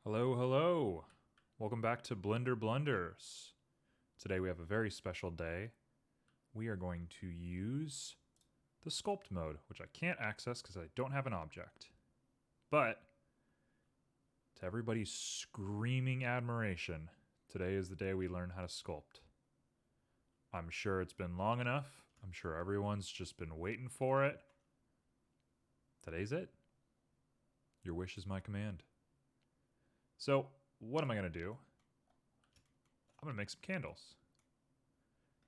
Hello, hello. Welcome back to Blunders. Today we have a very special day. We are going to use the sculpt mode, which I can't access because I don't have an object. But to everybody's screaming admiration, today is the day we learn how to sculpt. I'm sure it's been long enough. I'm sure everyone's just been waiting for it. Today's it. Your wish is my command. So, what am I going to do? I'm going to make some candles.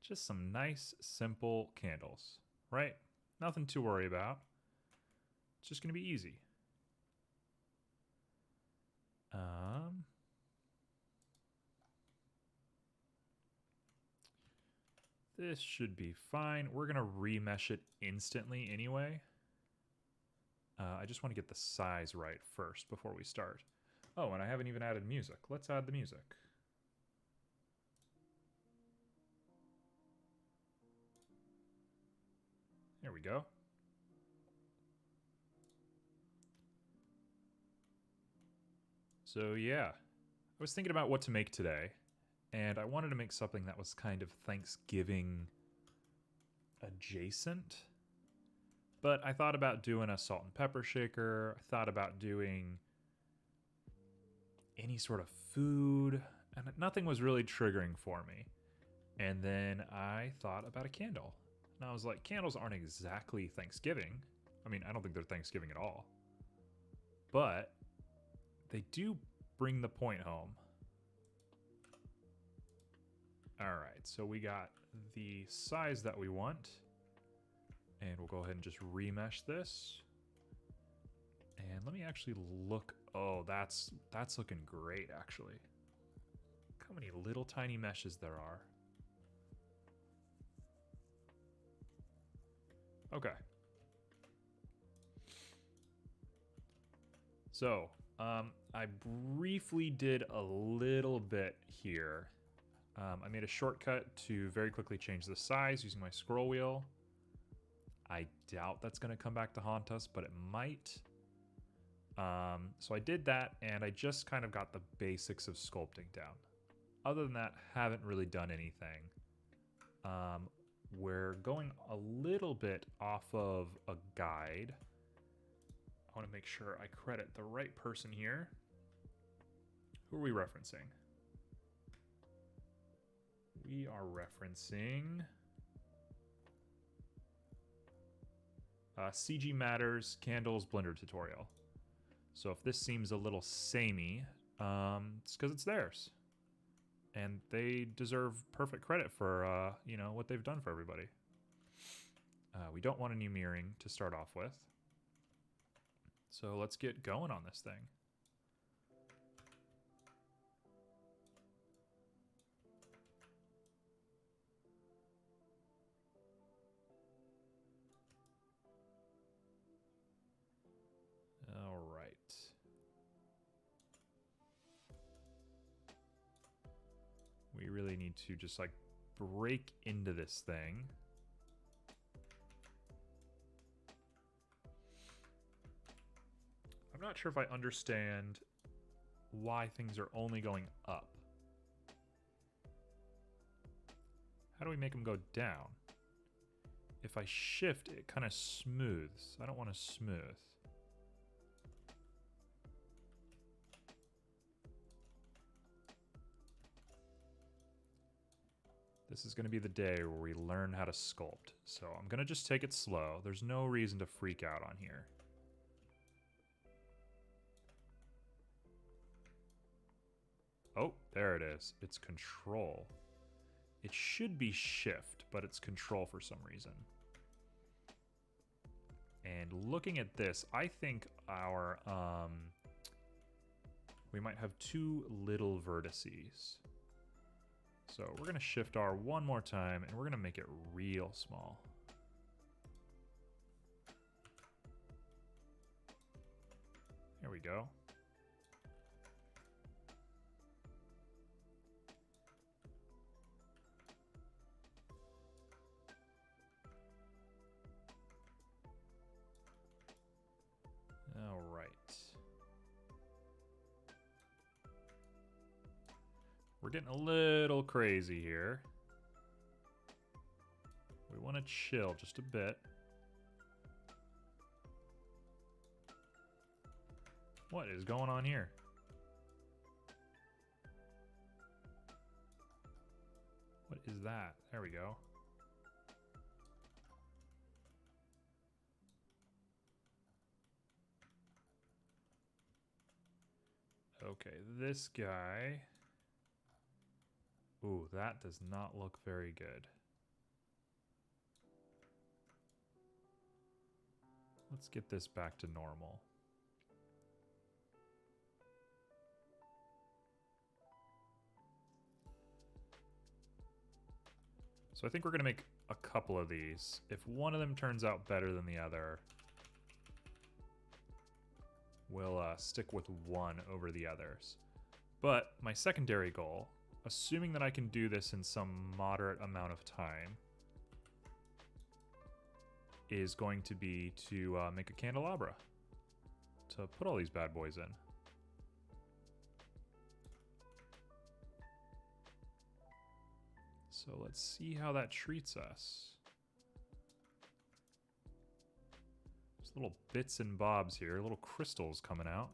Just some nice, simple candles, right? Nothing to worry about. It's just going to be easy. This should be fine. We're going to remesh it instantly anyway. I just want to get the size right first before we start. Oh, and I haven't even added music. Let's add the music. There we go. So yeah, I was thinking about what to make today, and I wanted to make something that was kind of Thanksgiving adjacent. But I thought about doing a salt and pepper shaker. I thought about doing any sort of food, and nothing was really triggering for me. And then I thought about a candle. And I was like, candles aren't exactly Thanksgiving. I mean, I don't think they're Thanksgiving at all. But they do bring the point home. All right, so we got the size that we want. And we'll go ahead and just remesh this. And let me actually look. Oh, that's looking great, actually. Look how many little tiny meshes there are. Okay. So, I briefly did a little bit here. I made a shortcut to very quickly change the size using my scroll wheel. I doubt that's going to come back to haunt us, but it might. So I did that, and I just kind of got the basics of sculpting down. Other than that, haven't really done anything. We're going a little bit off of a guide. I want to make sure I credit the right person here. Who are we referencing? We are referencing CG Matters Candles Blender Tutorial. So if this seems a little samey, it's because it's theirs. And they deserve perfect credit for, what they've done for everybody. We don't want any mirroring to start off with. So let's get going on this thing. All right. We really need to just like break into this thing. I'm not sure if I understand why things are only going up. How do we make them go down? If I shift, it kind of smooths. I don't want to smooth. This is going to be the day where we learn how to sculpt. So I'm going to just take it slow. There's no reason to freak out on here. Oh, there it is. It's control. It should be shift, but it's control for some reason. And looking at this, I think our, we might have two little vertices. So we're going to shift R one more time, and we're going to make it real small. There we go. All right. We're getting a little crazy here. We want to chill just a bit. What is going on here? What is that? There we go. Okay, this guy. Ooh, that does not look very good. Let's get this back to normal. So I think we're going to make a couple of these. If one of them turns out better than the other, we'll stick with one over the others. But my secondary goal, assuming that I can do this in some moderate amount of time, is going to be to make a candelabra to put all these bad boys in. So let's see how that treats us. There's little bits and bobs here, little crystals coming out.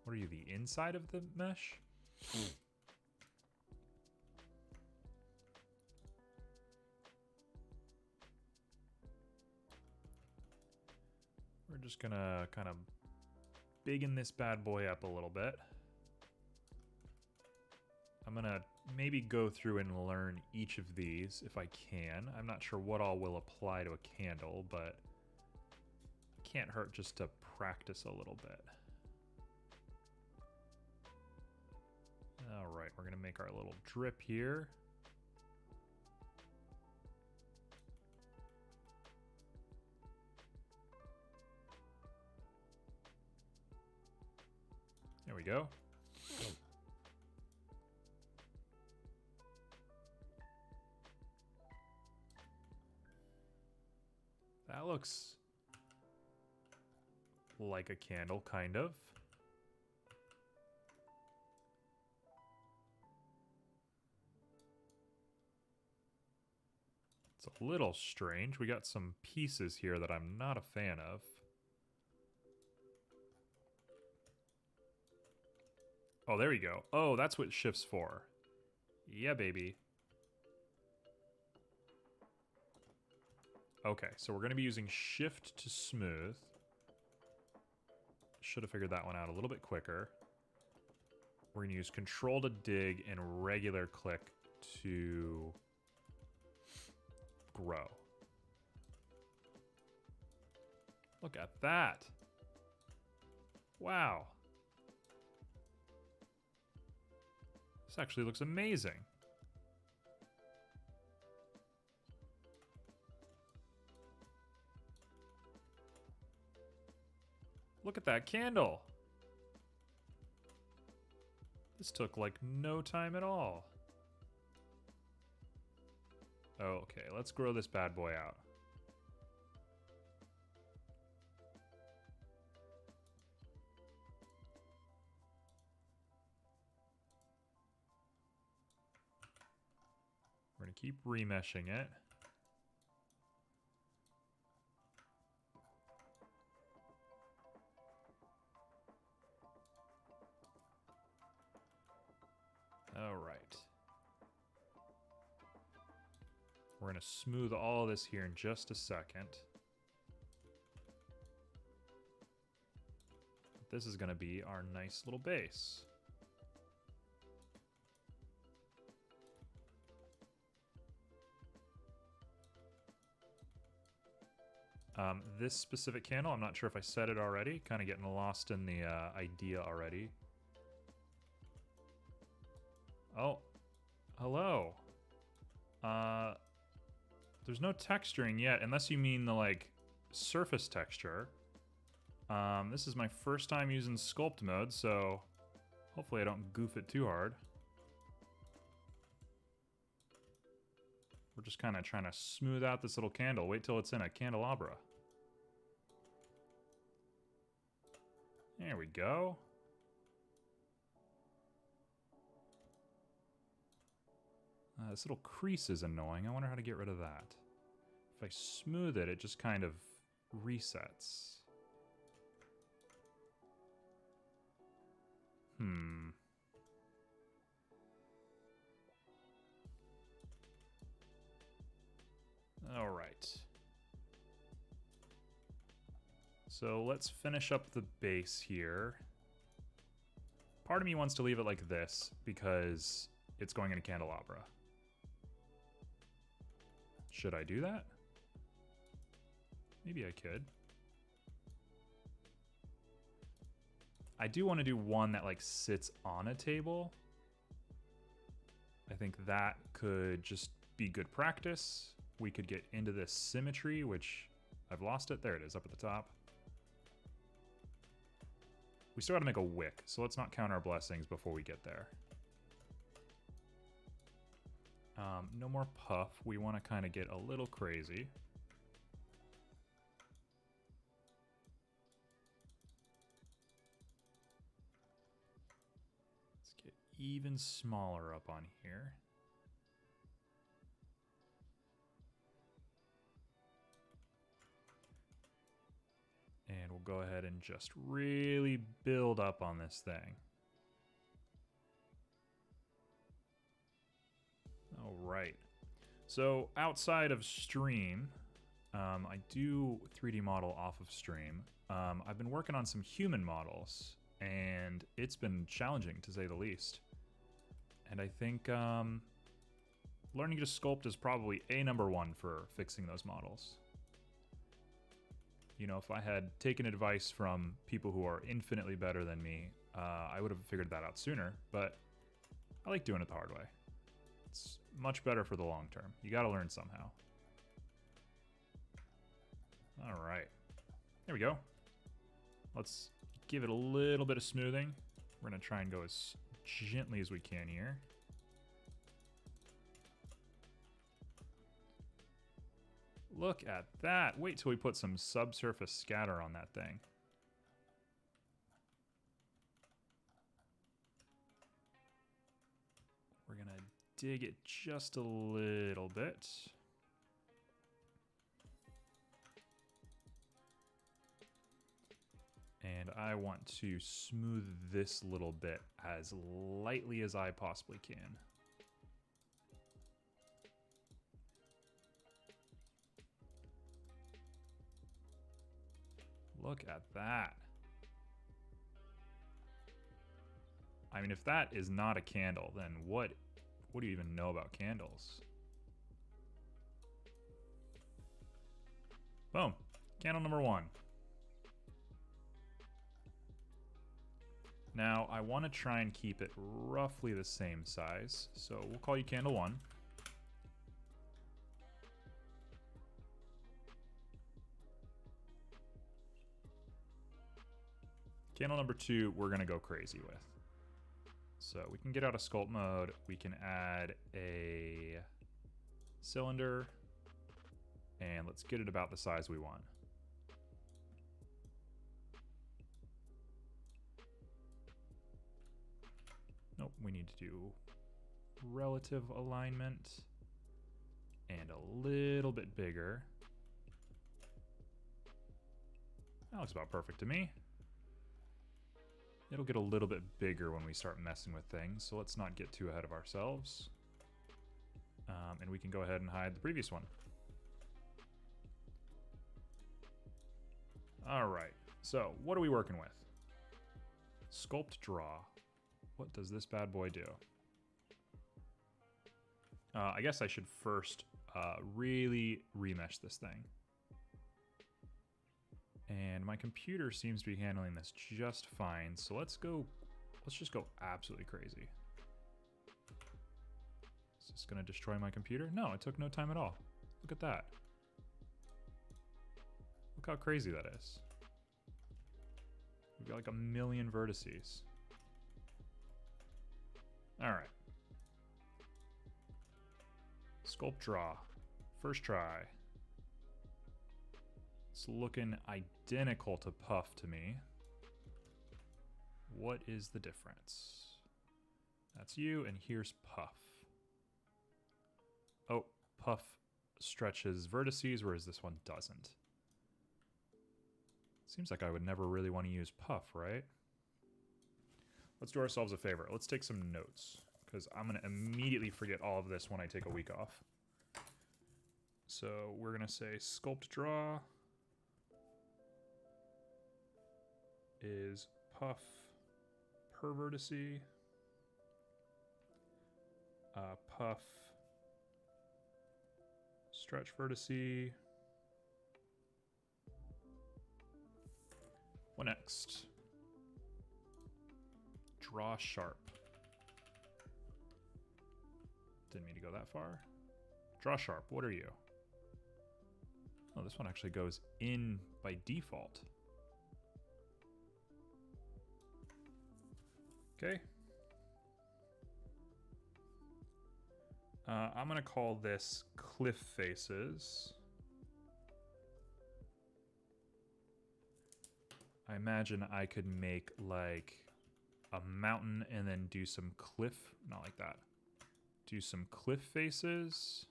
What are you, the inside of the mesh? We're just gonna kind of biggin this bad boy up a little bit. I'm gonna maybe go through and learn each of these if I can. I'm not sure what all will apply to a candle, but it can't hurt just to practice a little bit. All right, we're gonna make our little drip here. There we go. That looks like a candle, kind of. It's a little strange. We got some pieces here that I'm not a fan of. Oh, there we go. Oh, that's what shift's for. Yeah, baby. Okay, so we're going to be using shift to smooth. Should have figured that one out a little bit quicker. We're going to use control to dig and regular click to grow. Look at that. Wow. This actually looks amazing. Look at that candle. This took like no time at all. Okay, let's grow this bad boy out. We're going to keep remeshing it. All right. We're going to smooth all this here in just a second. This is going to be our nice little base. This specific candle, I'm not sure if I said it already, kind of getting lost in the idea already. Oh, hello. There's no texturing yet, unless you mean the, like, surface texture. This is my first time using sculpt mode, so hopefully I don't goof it too hard. We're just kind of trying to smooth out this little candle. Wait till it's in a candelabra. There we go. This little crease is annoying. I wonder how to get rid of that. If I smooth it, it just kind of resets. All right. So let's finish up the base here. Part of me wants to leave it like this because it's going in a candelabra. Should I do that? Maybe I could. I do want to do one that like sits on a table. I think that could just be good practice. We could get into this symmetry, which I've lost it. There it is up at the top. We still got to make a wick, so let's not count our blessings before we get there. No more puff. We want to kind of get a little crazy. Let's get even smaller up on here. And we'll go ahead and just really build up on this thing. All right. So outside of Stream, I do 3D model off of Stream. I've been working on some human models, and it's been challenging to say the least. And I think learning to sculpt is probably number one for fixing those models. You know, if I had taken advice from people who are infinitely better than me, I would have figured that out sooner, but I like doing it the hard way. It's much better for the long term. You gotta learn somehow. All right, there we go. Let's give it a little bit of smoothing. We're gonna try and go as gently as we can here. Look at that. Wait till we put some subsurface scatter on that thing. We're gonna dig it just a little bit. And I want to smooth this little bit as lightly as I possibly can. Look at that. I mean, if that is not a candle, then what do you even know about candles? Boom. Candle number one. Now, I want to try and keep it roughly the same size, so we'll call you candle one. Candle number two, we're going to go crazy with. So we can get out of sculpt mode. We can add a cylinder, and let's get it about the size we want. Nope, we need to do relative alignment and a little bit bigger. That looks about perfect to me. It'll get a little bit bigger when we start messing with things, so let's not get too ahead of ourselves. And we can go ahead and hide the previous one. All right, so what are we working with? Sculpt draw. What does this bad boy do? I guess I should first really remesh this thing. And my computer seems to be handling this just fine, so let's just go absolutely crazy. Is this gonna destroy my computer? No, it took no time at all. Look at that. Look how crazy that is. We've got like 1 million vertices. All right. Sculpt draw. First try. It's looking identical to Puff to me. What is the difference? That's you, and here's Puff. Oh, puff stretches vertices, whereas this one doesn't. Seems like I would never really want to use puff, right? Let's do ourselves a favor. Let's take some notes, because I'm going to immediately forget all of this when I take a week off. So we're going to say sculpt draw is puff per vertice, puff stretch vertice. What next? Draw sharp. Didn't mean to go that far. Draw sharp, what are you? Oh, this one actually goes in by default. Okay. I'm gonna call this cliff faces. I imagine I could make like a mountain and then do some cliff, not like that. Do some cliff faces.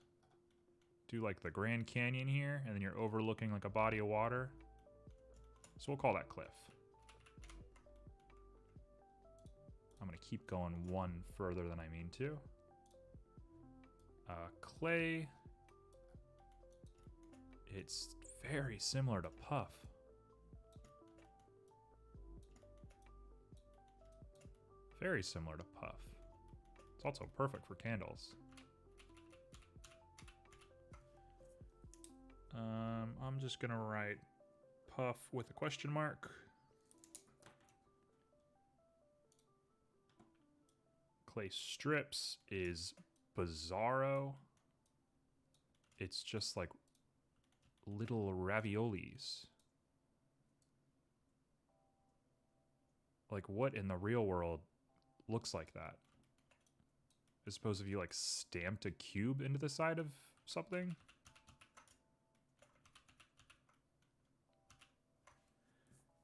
Do like the Grand Canyon here, and then you're overlooking like a body of water. So we'll call that cliff. I'm gonna keep going one further than I mean to. Clay. It's very similar to puff. Very similar to puff. It's also perfect for candles. I'm just gonna write puff with a question mark. Clay strips is bizarro. It's just like little raviolis. Like what in the real world looks like that? I suppose if you like stamped a cube into the side of something.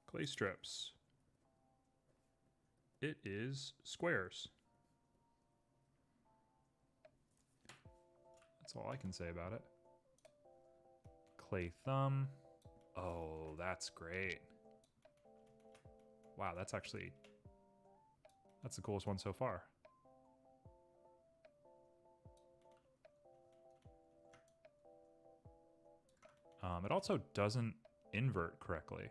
Clay strips. It is squares. That's all I can say about it. Clay thumb. Oh, that's great. Wow, that's the coolest one so far. It also doesn't invert correctly.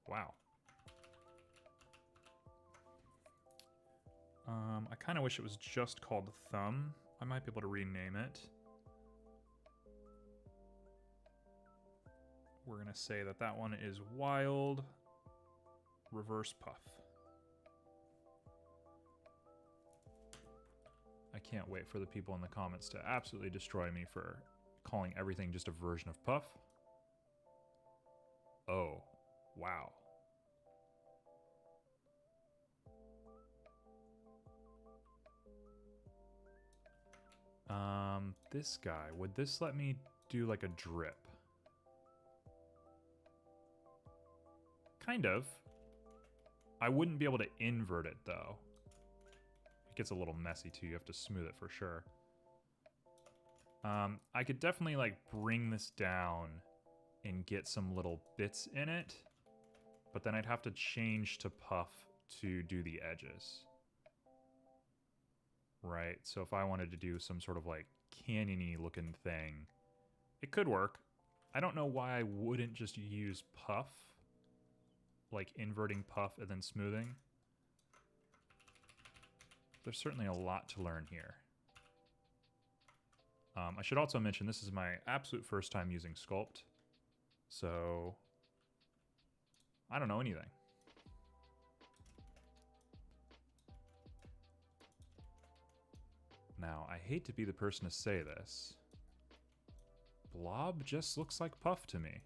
Wow. I kind of wish it was just called thumb. I might be able to rename it. We're gonna say that that one is wild reverse puff. I can't wait for the people in the comments to absolutely destroy me for calling everything just a version of puff. Oh, wow. This guy, would this let me do like a drip? Kind of. I wouldn't be able to invert it though. It gets a little messy too, you have to smooth it for sure. I could definitely like bring this down and get some little bits in it, but then I'd have to change to puff to do the edges. Right, so if I wanted to do some sort of like canyon-y looking thing, it could work. I don't know why I wouldn't just use puff, like inverting puff and then smoothing. There's certainly a lot to learn here. I should also mention this is my absolute first time using sculpt, so I don't know anything. Now, I hate to be the person to say this. Blob just looks like puff to me.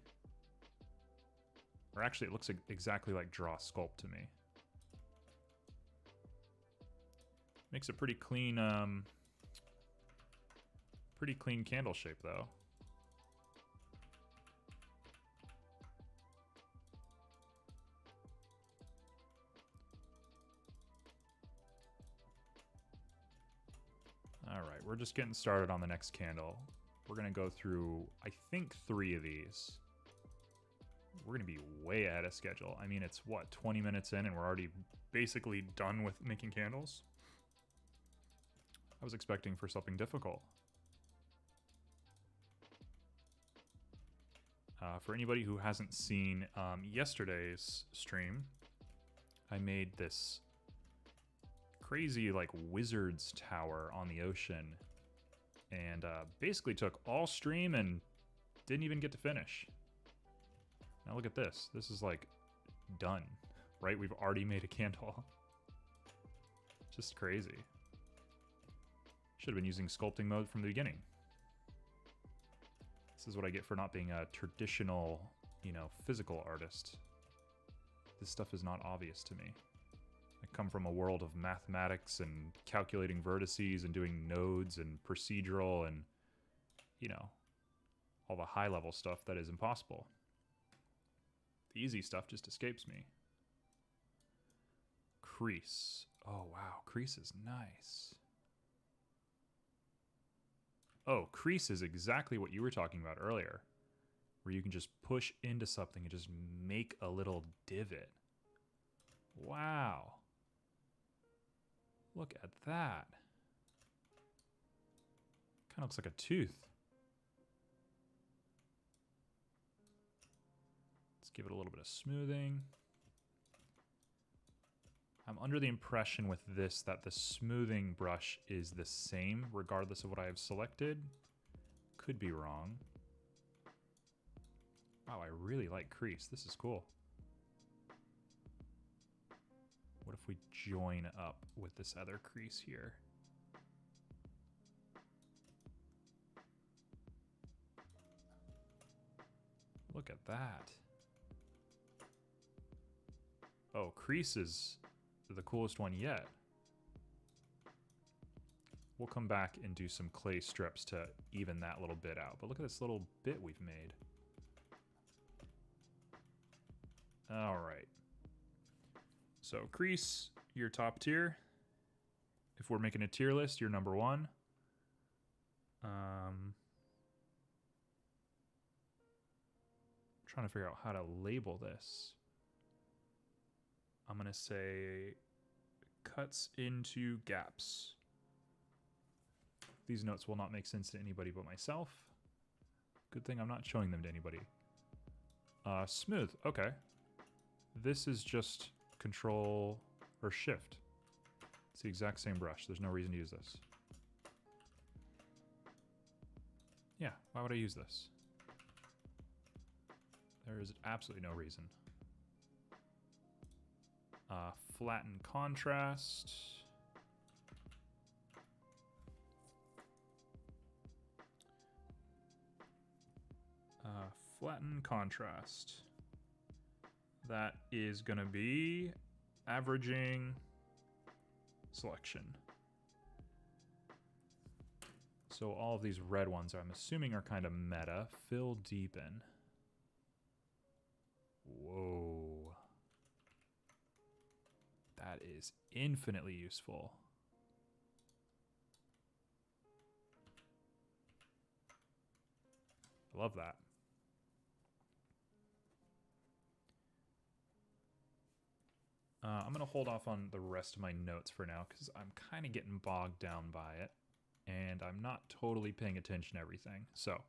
Or actually, it looks exactly like draw sculpt to me. Makes a pretty clean candle shape, though. we're just getting started on the next candle. We're gonna go through, I think, 3 of these. We're gonna be way ahead of schedule. I mean, it's what, 20 minutes in and we're already basically done with making candles? I was expecting for something difficult. For anybody who hasn't seen yesterday's stream, I made this crazy like wizard's tower on the ocean and basically took all stream and didn't even get to finish. Now look at this. This is like done, right? We've already made a candle. Just crazy. Should have been using sculpting mode from the beginning. This is what I get for not being a traditional, you know, physical artist. This stuff is not obvious to me. I come from a world of mathematics and calculating vertices and doing nodes and procedural and, you know, all the high-level stuff that is impossible. The easy stuff just escapes me. Crease. Oh, wow. Crease is nice. Oh, crease is exactly what you were talking about earlier, where you can just push into something and just make a little divot. Wow. Look at that. Kind of looks like a tooth. Let's give it a little bit of smoothing. I'm under the impression with this that the smoothing brush is the same regardless of what I have selected. Could be wrong. Wow, I really like crease. This is cool. What if we join up with this other crease here? Look at that. Oh, crease is the coolest one yet. We'll come back and do some clay strips to even that little bit out. But look at this little bit we've made. All right. So crease, you're top tier. If we're making a tier list, you're number 1. Trying to figure out how to label this. I'm gonna say cuts into gaps. These notes will not make sense to anybody but myself. Good thing I'm not showing them to anybody. Smooth, okay. This is just Control or Shift. It's the exact same brush. There's no reason to use this. Yeah, why would I use this? There is absolutely no reason. Flatten contrast. Flatten contrast. That is going to be averaging selection. So all of these red ones, I'm assuming, are kind of meta. Fill deepen. Whoa. That is infinitely useful. I love that. I'm going to hold off on the rest of my notes for now because I'm kind of getting bogged down by it and I'm not totally paying attention to everything. So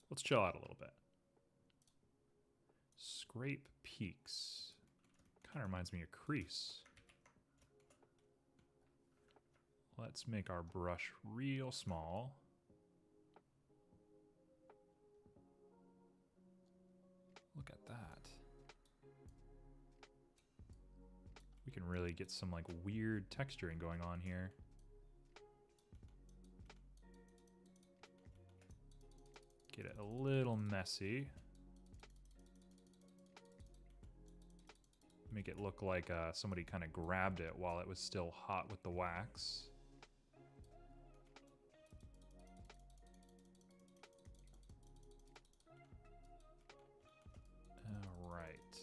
let's chill out a little bit. Scrape peaks. Kind of reminds me of crease. Let's make our brush real small. Look at that. We can really get some like weird texturing going on here. Get it a little messy. Make it look like somebody kind of grabbed it while it was still hot with the wax. All right.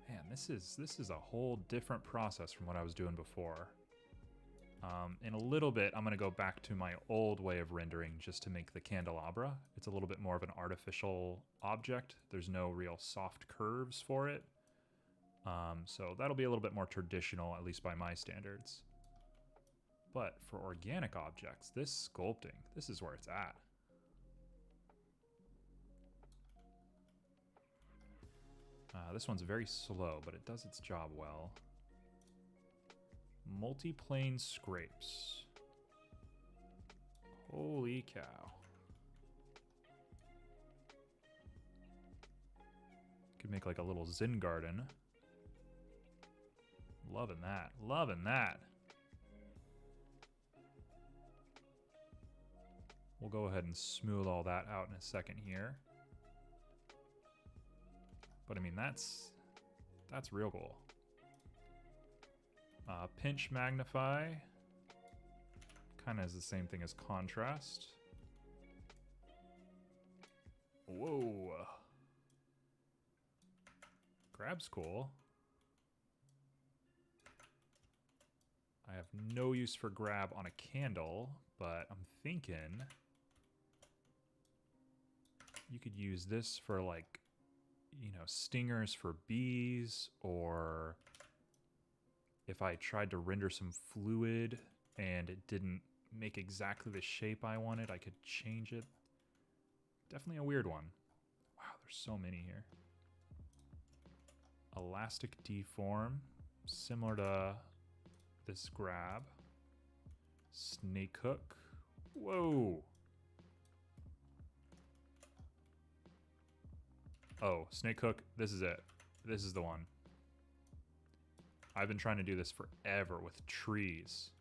Man, this is a whole different process from what I was doing before. In a little bit, I'm going to go back to my old way of rendering just to make the candelabra. It's a little bit more of an artificial object. There's no real soft curves for it. So that'll be a little bit more traditional, at least by my standards. But for organic objects, this sculpting, this is where it's at. This one's very slow, but it does its job well. Multi-plane scrapes. Holy cow. Could make like a little Zen garden. Loving that. Loving that. We'll go ahead and smooth all that out in a second here. But I mean, that's real cool. Pinch magnify. Kind of is the same thing as contrast. Whoa. Grab's cool. I have no use for grab on a candle, but I'm thinking you could use this for like, you know, stingers for bees, or if I tried to render some fluid and it didn't make exactly the shape I wanted, I could change it. Definitely a weird one. Wow, there's so many here. Elastic deform, similar to this grab. Snake hook. Whoa. Oh, snake hook, this is it. This is the one. I've been trying to do this forever with trees.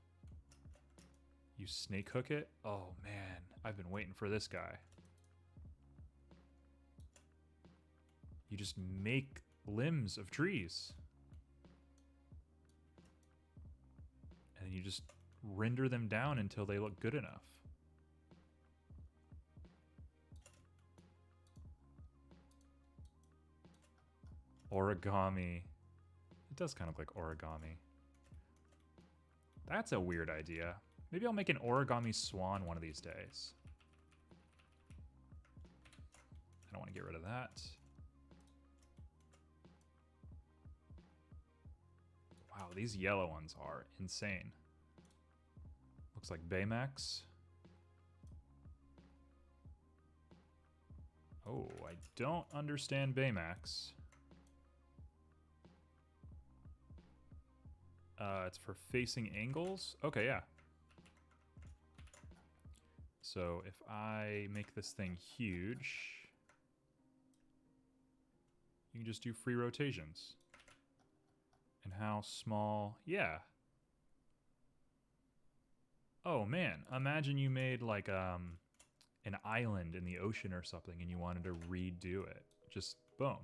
You snake hook it? Oh man, I've been waiting for this guy. You just make limbs of trees. And you just render them down until they look good enough. Origami. It does kind of look like origami. That's a weird idea. Maybe I'll make an origami swan one of these days. I don't want to get rid of that. Wow, these yellow ones are insane. Looks like Baymax. Oh, I don't understand Baymax. It's for facing angles. Okay, yeah. So if I make this thing huge, you can just do free rotations. And how small? Yeah. Oh man, imagine you made like an island in the ocean or something and you wanted to redo it. Just boom.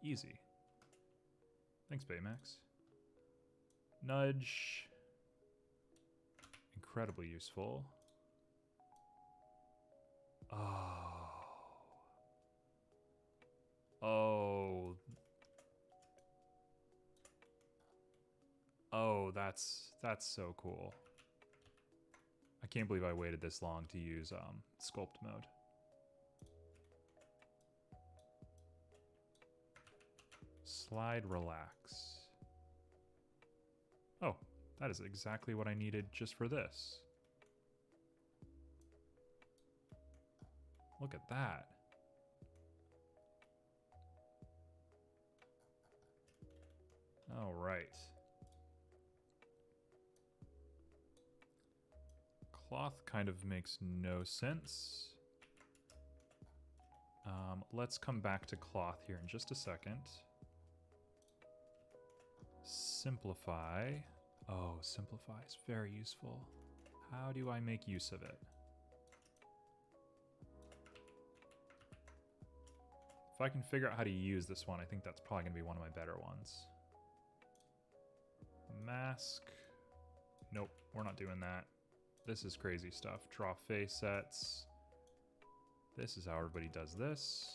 Easy. Thanks, Baymax. Nudge. Incredibly useful. Oh. Oh. Oh, that's so cool. I can't believe I waited this long to use sculpt mode. Slide relax. Oh, that is exactly what I needed just for this. Look at that. All right. Cloth kind of makes no sense. Let's come back to cloth here in just a second. Simplify. Oh, simplify is very useful. How do I make use of it? If I can figure out how to use this one, I think that's probably going to be one of my better ones. Mask. Nope, we're not doing that. This is crazy stuff. Draw face sets. This is how everybody does this.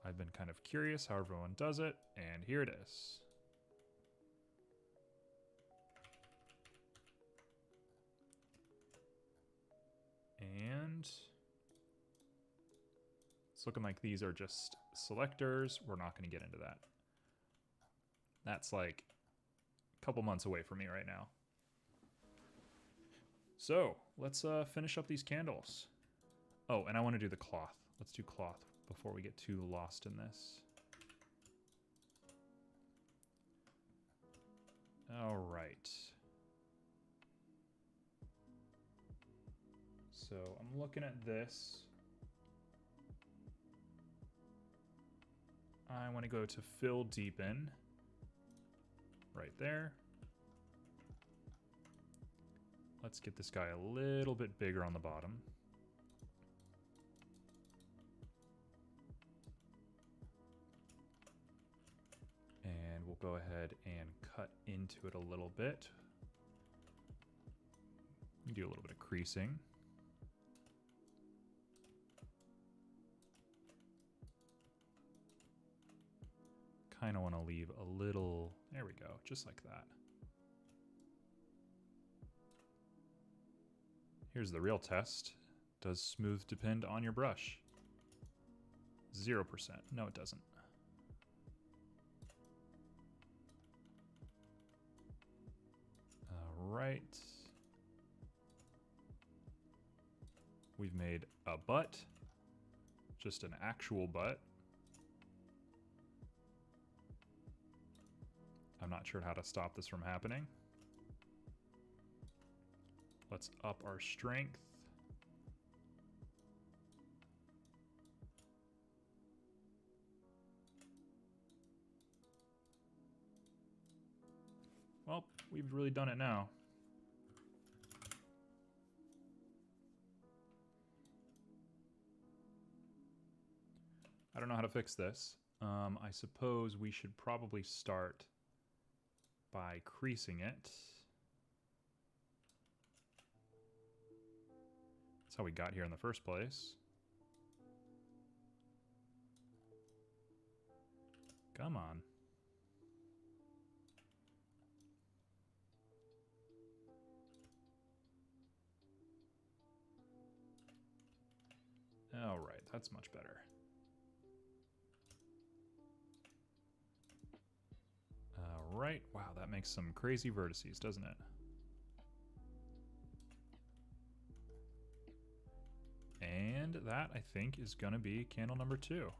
I've been kind of curious how everyone does it, and here it is. And it's looking like these are just selectors. We're not going to get into that. That's like a couple months away from me right now. So let's finish up these candles. Oh, and I want to do the cloth. Let's do cloth before we get too lost in this. All right. So I'm looking at this. I want to go to fill deepen. Right there. Let's get this guy a little bit bigger on the bottom. And we'll go ahead and cut into it a little bit. Do a little bit of creasing. Kind of want to leave a little, there we go, just like that. Here's the real test. Does smooth depend on your brush? 0%. No, it doesn't. All right. We've made a butt, just an actual butt. I'm not sure how to stop this from happening. Let's up our strength. Well, we've really done it now. I don't know how to fix this. I suppose we should probably start by creasing it. That's how we got here in the first place. Come on. All right, that's much better. All right, wow, that makes some crazy vertices, doesn't it? And that, I think, is gonna be candle number 2.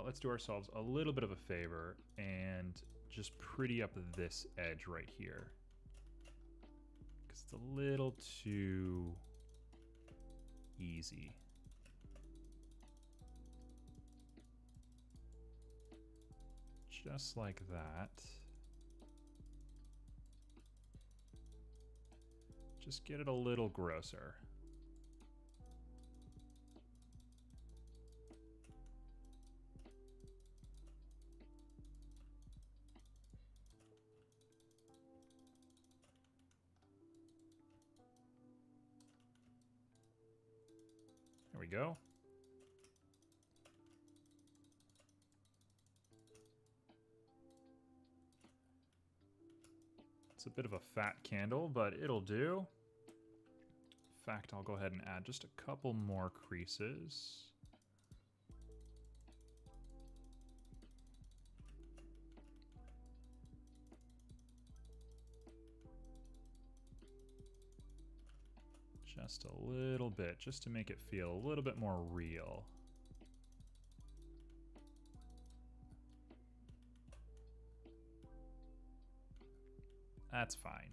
Let's do ourselves a little bit of a favor and just pretty up this edge right here. Because it's a little too easy. Just like that. Just get it a little grosser. There we go. It's a bit of a fat candle, but it'll do. In fact, I'll go ahead and add just a couple more creases. Just a little bit, just to make it feel a little bit more real. That's fine.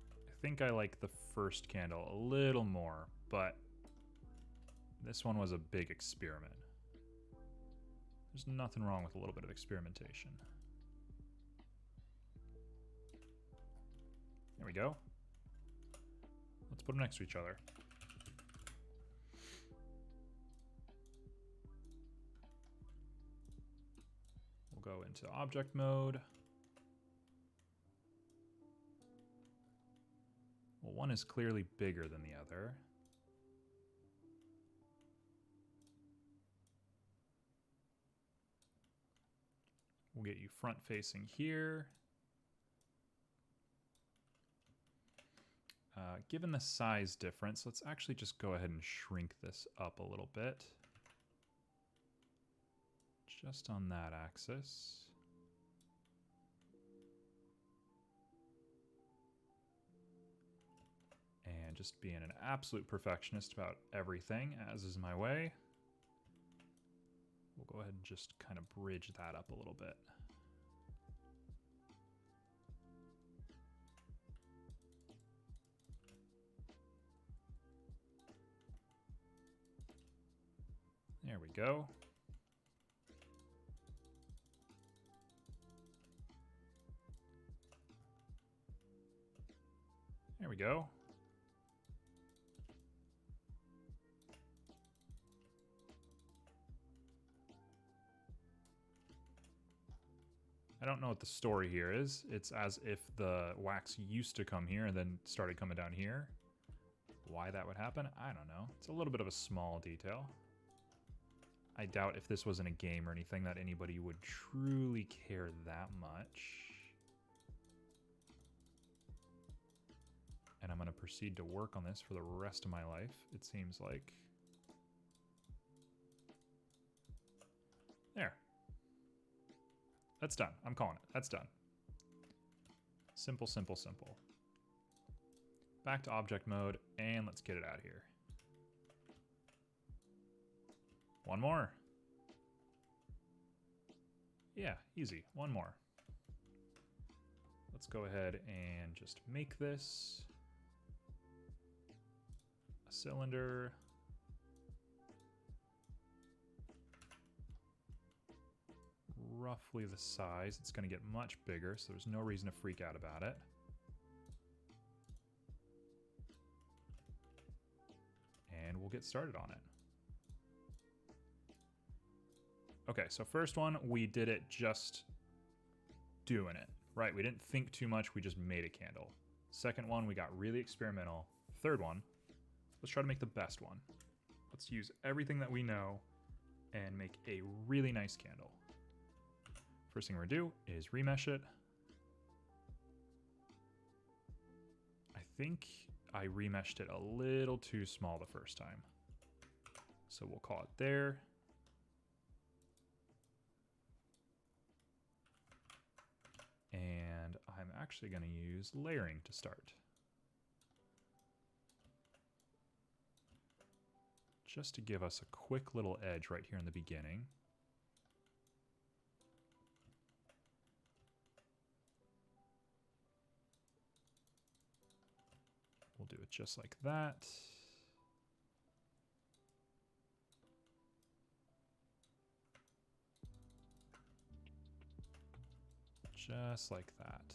I think I like the first candle a little more, but this one was a big experiment. There's nothing wrong with a little bit of experimentation. There we go. Let's put them next to each other. We'll go into object mode. We'll Well, one is clearly bigger than the other. We'll get you front facing here. Given the size difference, let's actually just go ahead and shrink this up a little bit. Just on that axis. And just being an absolute perfectionist about everything, as is my way. We'll go ahead and just kind of bridge that up a little bit. There we go. There we go. I don't know what the story here is. It's as if the wax used to come here and then started coming down here. Why that would happen, I don't know. It's a little bit of a small detail. I doubt if this wasn't a game or anything that anybody would truly care that much. And I'm going to proceed to work on this for the rest of my life, it seems like. There. That's done. I'm calling it. That's done. Simple, simple, simple. Back to object mode, and let's get it out of here. One more. Yeah, easy. One more. Let's go ahead and just make this a cylinder. Roughly the size. It's going to get much bigger, so there's no reason to freak out about it. And we'll get started on it. Okay, so first one, we did it just doing it, right? We didn't think too much, we just made a candle. Second one, we got really experimental. Third one, let's try to make the best one. Let's use everything that we know and make a really nice candle. First thing we're gonna do is remesh it. I think I remeshed it a little too small the first time. So we'll call it there. And I'm actually going to use layering to start. Just to give us a quick little edge right here in the beginning. We'll do it just like that. Just like that.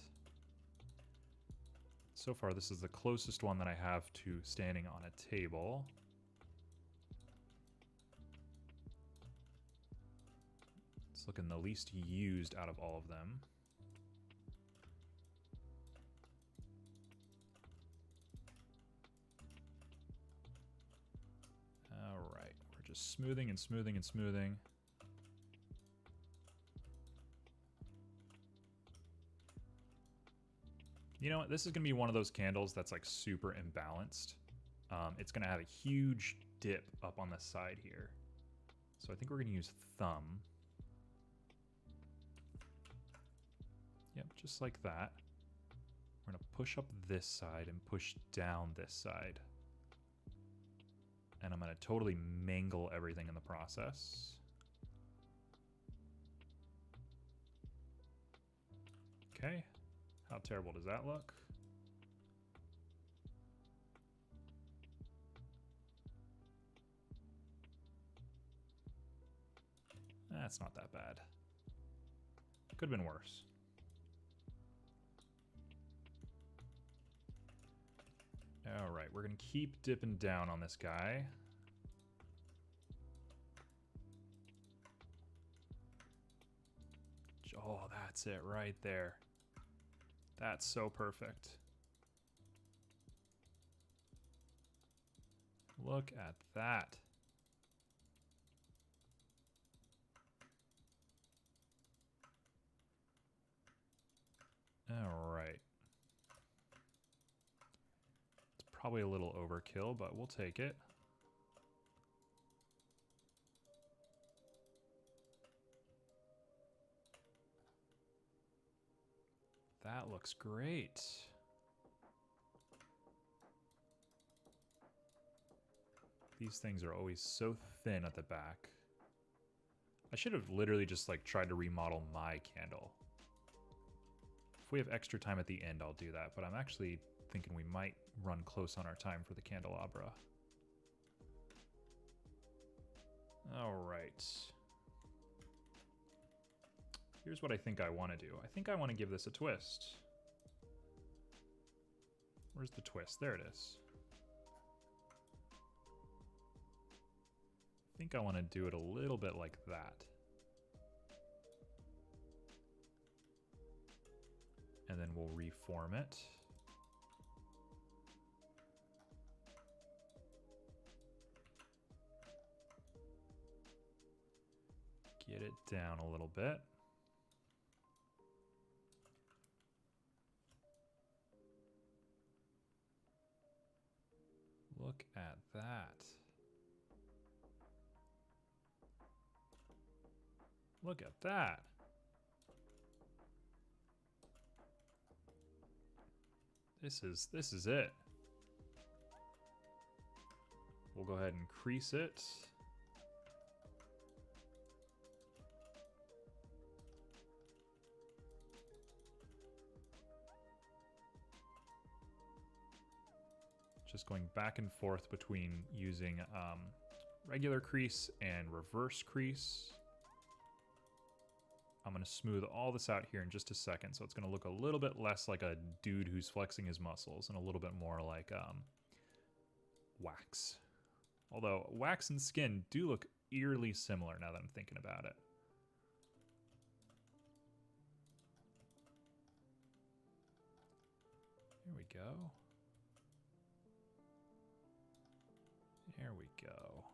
So far, this is the closest one that I have to standing on a table. It's looking the least used out of all of them. All right, we're just smoothing and smoothing and smoothing. You know what? This is going to be one of those candles that's like super imbalanced. It's going to have a huge dip up on the side here. So I think we're going to use thumb. Yep, just like that. We're going to push up this side and push down this side. And I'm going to totally mangle everything in the process. Okay. How terrible does that look? That's not that bad. Could have been worse. All right, we're going to keep dipping down on this guy. Oh, that's it right there. That's so perfect. Look at that. All right. It's probably a little overkill, but we'll take it. That looks great. These things are always so thin at the back. I should have literally just like tried to remodel my candle. If we have extra time at the end, I'll do that, but I'm actually thinking we might run close on our time for the candelabra. All right. Here's what I think I want to do. I think I want to give this a twist. Where's the twist? There it is. I think I want to do it a little bit like that. And then we'll reform it. Get it down a little bit. Look at that. Look at that. This is it. We'll go ahead and crease it. Just going back and forth between using regular crease and reverse crease. I'm going to smooth all this out here in just a second, so it's going to look a little bit less like a dude who's flexing his muscles and a little bit more like wax. Although wax and skin do look eerily similar now that I'm thinking about it. Here we go. There we go.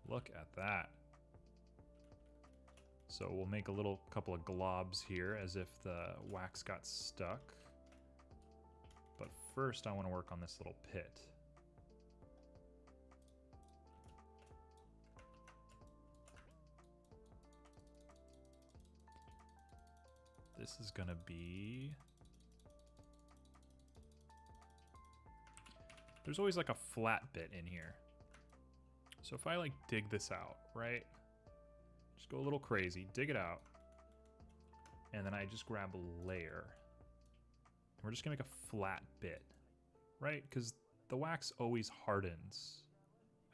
Look at that. So we'll make a little couple of globs here as if the wax got stuck. But first I want to work on this little pit. This is gonna be... There's always like a flat bit in here. So if I like dig this out, right? Just go a little crazy, dig it out. And then I just grab a layer. And we're just gonna make a flat bit, right? Because the wax always hardens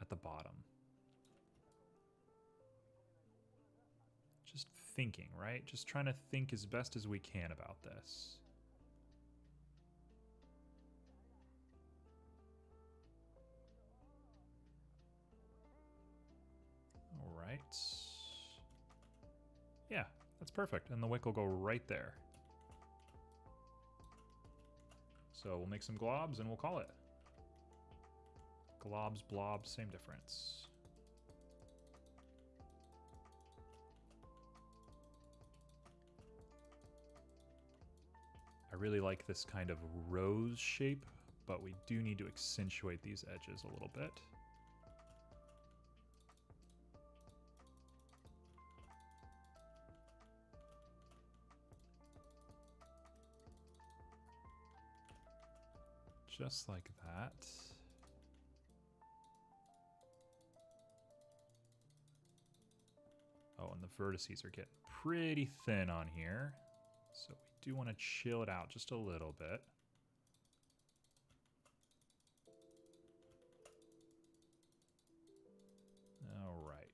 at the bottom. Just thinking, right? Just trying to think as best as we can about this. All right. Yeah, that's perfect. And the wick will go right there. So we'll make some globs and we'll call it. Globs, blobs, same difference. I really like this kind of rose shape, but we do need to accentuate these edges a little bit. Just like that. Oh, and the vertices are getting pretty thin on here. So we do want to chill it out just a little bit. All right.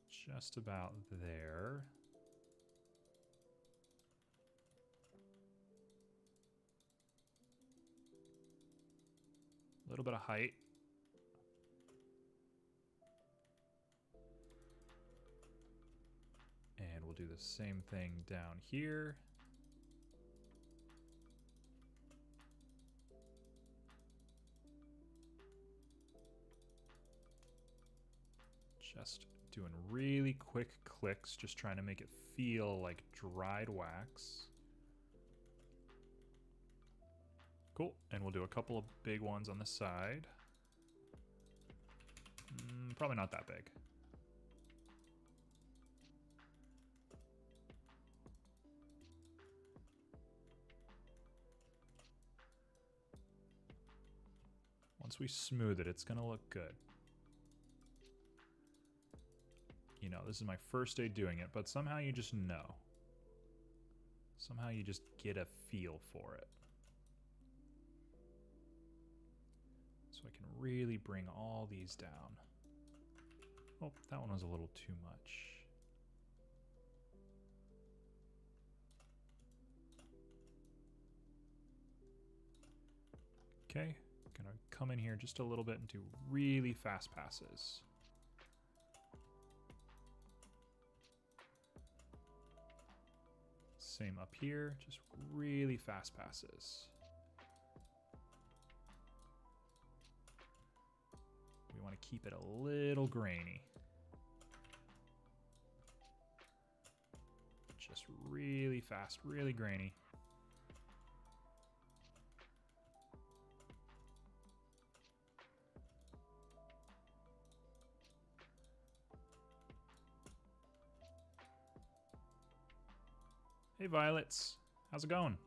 Just about there. A little bit of height. do the same thing down here. Just doing really quick clicks, just trying to make it feel like dried wax. Cool, and we'll do a couple of big ones on the side. Probably not that big. Once we smooth it, it's gonna look good. You know, this is my first day doing it, but somehow you just know. Somehow you just get a feel for it. So I can really bring all these down. Oh, that one was a little too much. Okay, gonna come in here just a little bit and do really fast passes. Same up here, just really fast passes. We want to keep it a little grainy. Just really fast, really grainy. Hey Violets, how's it going?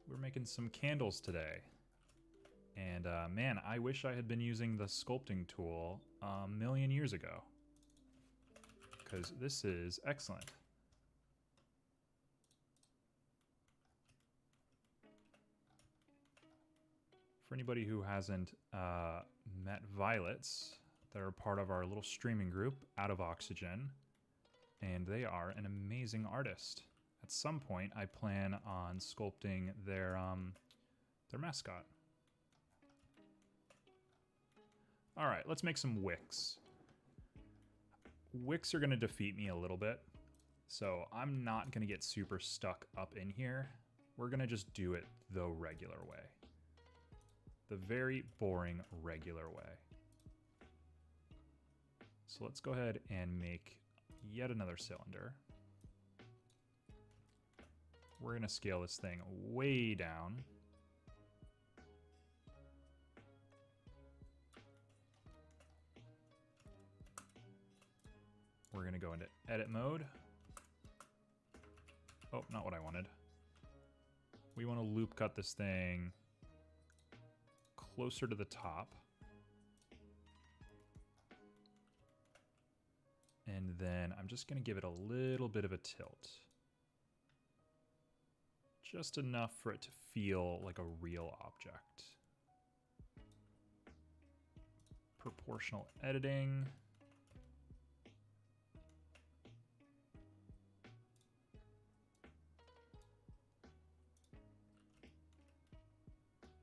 We're making some candles today. And man, I wish I had been using the sculpting tool a million years ago. Because this is excellent. For anybody who hasn't met Violets, they're part of our little streaming group, Out of Oxygen. And they are an amazing artist. At some point, I plan on sculpting their mascot. All right, let's make some wicks. Wicks are gonna defeat me a little bit, so I'm not gonna get super stuck up in here. We're gonna just do it the regular way. The very boring regular way. So let's go ahead and make yet another cylinder. We're gonna scale this thing way down. We're gonna go into edit mode. Oh, not what I wanted. We want to loop cut this thing closer to the top. And then I'm just gonna give it a little bit of a tilt. Just enough for it to feel like a real object. Proportional editing.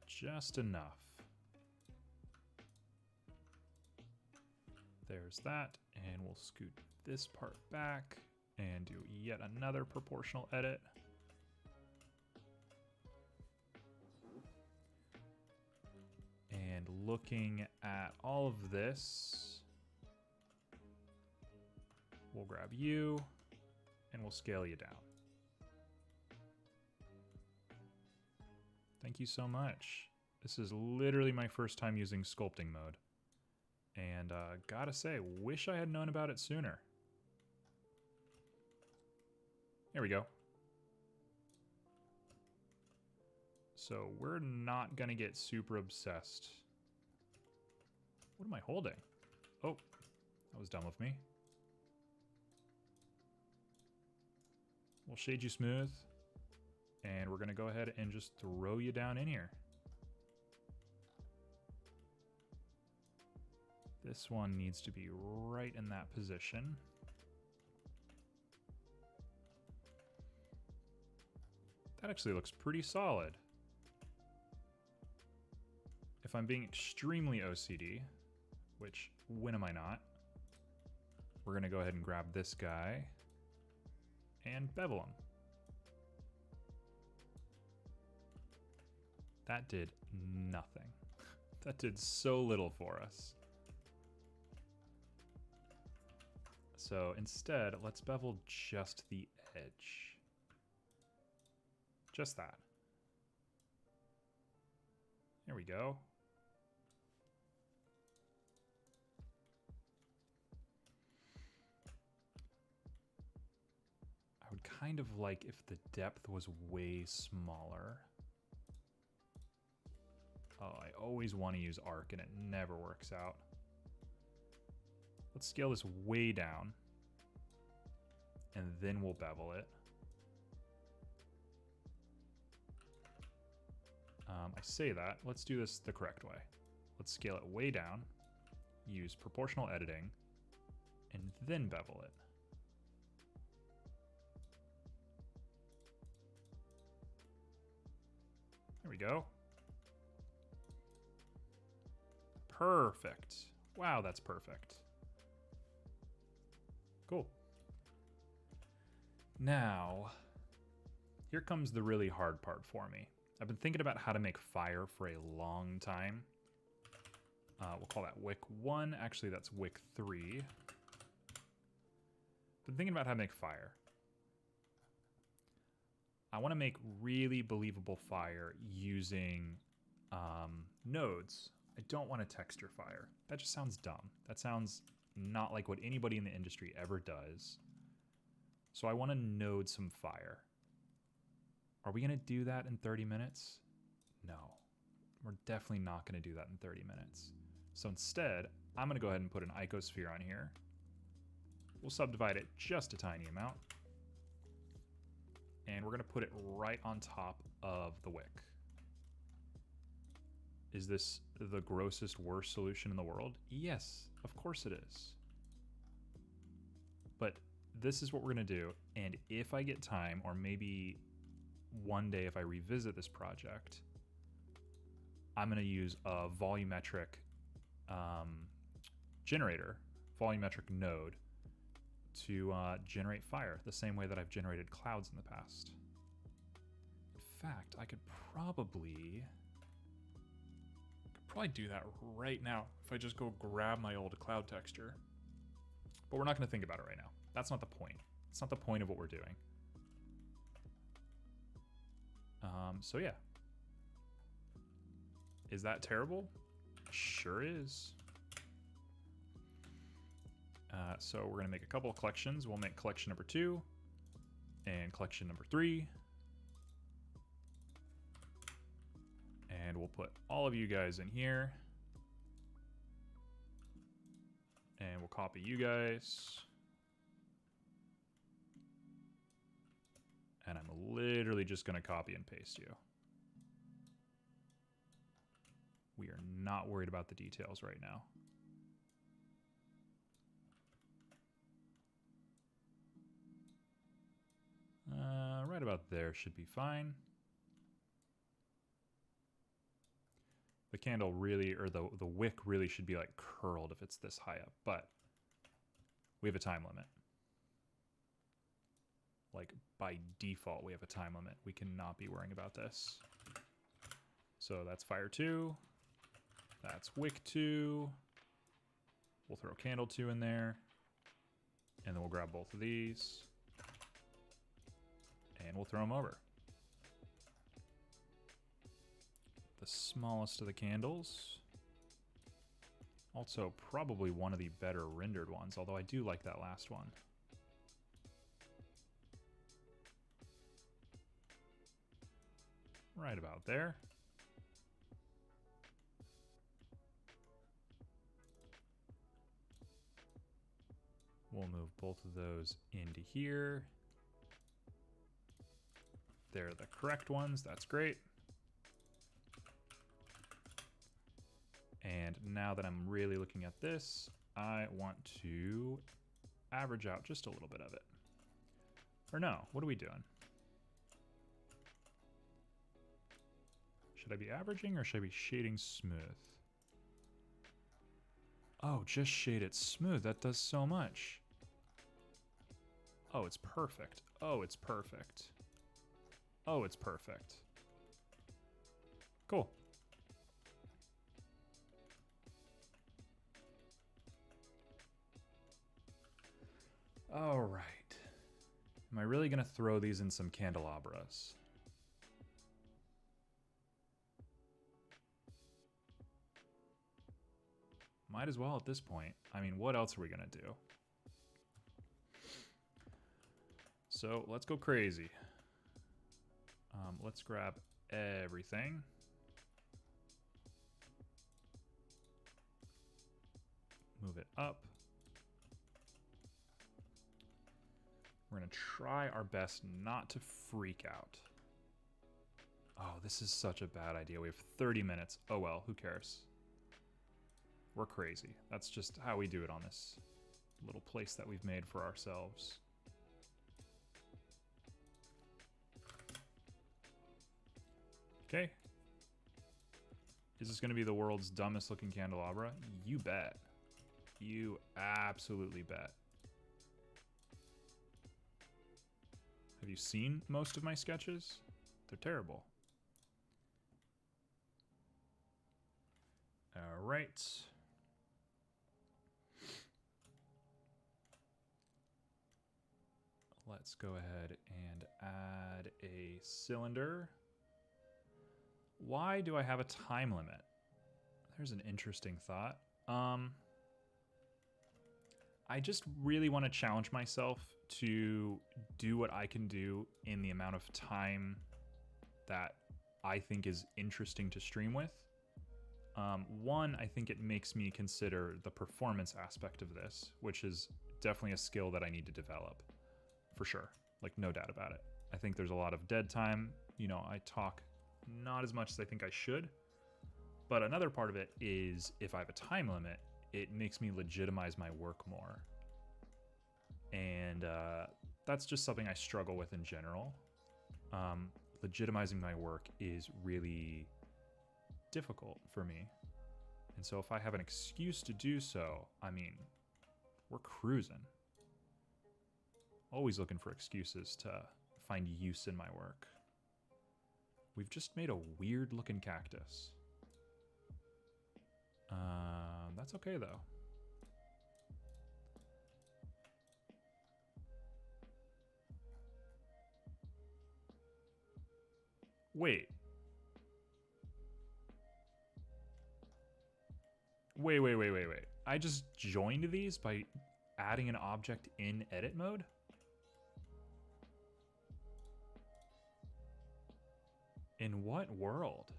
Just enough. There's that, and we'll scoot this part back and do yet another proportional edit. And looking at all of this, we'll grab you and we'll scale you down. Thank you so much. This is literally my first time using sculpting mode. And gotta say, wish I had known about it sooner. There we go. So we're not gonna get super obsessed. What am I holding? Oh, that was dumb of me. We'll shade you smooth. And we're gonna go ahead and just throw you down in here. This one needs to be right in that position. That actually looks pretty solid. if I'm being extremely OCD, which when am I not? We're going to go ahead and grab this guy and bevel him. That did nothing. That did so little for us. So instead, let's bevel just the edge. Just that. There we go. I would kind of like if the depth was way smaller. Oh, I always want to use arc and it never works out. Let's scale this way down. And then we'll bevel it. I say that. Let's do this the correct way. Let's scale it way down, use proportional editing, and then bevel it. There we go. Perfect. Wow, that's perfect. Cool. Now, here comes the really hard part for me. I've been thinking about how to make fire for a long time. We'll call that wick 1. Actually, that's wick 3. Been thinking about how to make fire. I want to make really believable fire using nodes. I don't want to texture fire. That just sounds dumb. That sounds not like what anybody in the industry ever does. So I want to node some fire. Are we going to do that in 30 minutes? No. We're definitely not going to do that in 30 minutes. So instead, I'm going to go ahead and put an icosphere on here. We'll subdivide it just a tiny amount. And we're going to put it right on top of the wick. Is this the grossest, worst solution in the world? Yes, of course it is. But this is what we're going to do. And if I get time, or maybe one day if I revisit this project, I'm going to use a volumetric generator, volumetric node, to generate fire the same way that I've generated clouds in the past. In fact, I could probably do that right now if I just go grab my old cloud texture. But we're not going to think about it right now. That's not the point. It's not the point of what we're doing. So yeah. Is that terrible? Sure is. So we're going to make a couple of collections. We'll make collection number 2 and collection number 3. And we'll put all of you guys in here. And we'll copy you guys. And I'm literally just going to copy and paste you. We are not worried about the details right now. Right about there should be fine. The candle really, or the wick really should be like curled if it's this high up, but we have a time limit. Like by default, we have a time limit. We cannot be worrying about this. So that's fire 2. That's wick 2. We'll throw candle 2 in there. And then we'll grab both of these. And we'll throw them over. The smallest of the candles. Also probably one of the better rendered ones, although I do like that last one. Right about there. We'll move both of those into here. They're the correct ones, that's great. And now that I'm really looking at this, I want to average out just a little bit of it. Or no, what are we doing? Should I be averaging or should I be shading smooth? Oh, just shade it smooth. That does so much. Oh, it's perfect. Oh, it's perfect. Oh, it's perfect. Cool. All right. Am I really going to throw these in some candelabras? Might as well at this point. I mean, what else are we going to do? So let's go crazy. Let's grab everything. Move it up. We're going to try our best not to freak out. Oh, this is such a bad idea. We have 30 minutes. Oh well, who cares? We're crazy. That's just how we do it on this little place that we've made for ourselves. Okay. Is this going to be the world's dumbest looking candelabra? You bet. You absolutely bet. Have you seen most of my sketches? They're terrible. All right. Let's go ahead and add a cylinder. Why do I have a time limit? There's an interesting thought. I just really want to challenge myself to do what I can do in the amount of time that I think is interesting to stream with. One, I think it makes me consider the performance aspect of this, which is definitely a skill that I need to develop, for sure. Like, no doubt about it. I think there's a lot of dead time. You know, I talk not as much as I think I should. But another part of it is if I have a time limit, it makes me legitimize my work more. And that's just something I struggle with in general. Legitimizing my work is really difficult for me. And so if I have an excuse to do so, I mean, we're cruising. Always looking for excuses to find use in my work. We've just made a weird looking cactus. That's okay though. Wait. Wait. I just joined these by adding an object in edit mode? In what world?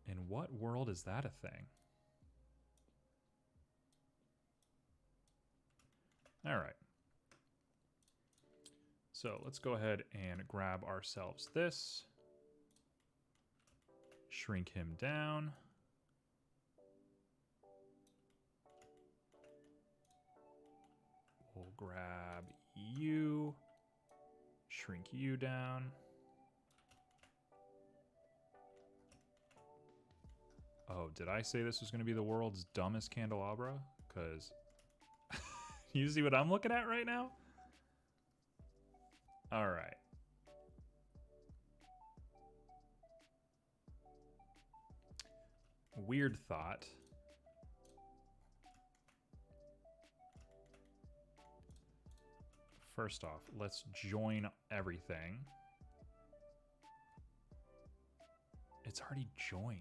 In what world is that a thing? All right. So let's go ahead and grab ourselves this. Shrink him down. We'll grab you. Shrink you down. Oh, did I say this was going to be the world's dumbest candelabra? Because you see what I'm looking at right now? All right. Weird thought. First off, let's join everything. It's already joined.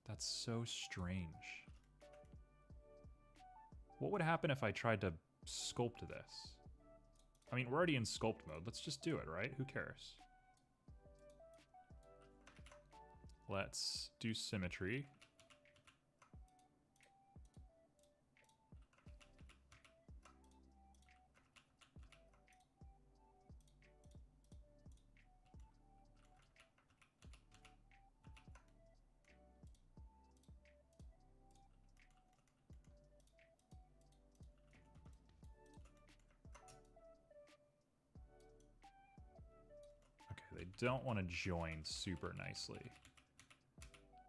That's so strange. What would happen if I tried to sculpt this? I mean, we're already in sculpt mode. Let's just do it, right? Who cares? Let's do symmetry. don't want to join super nicely.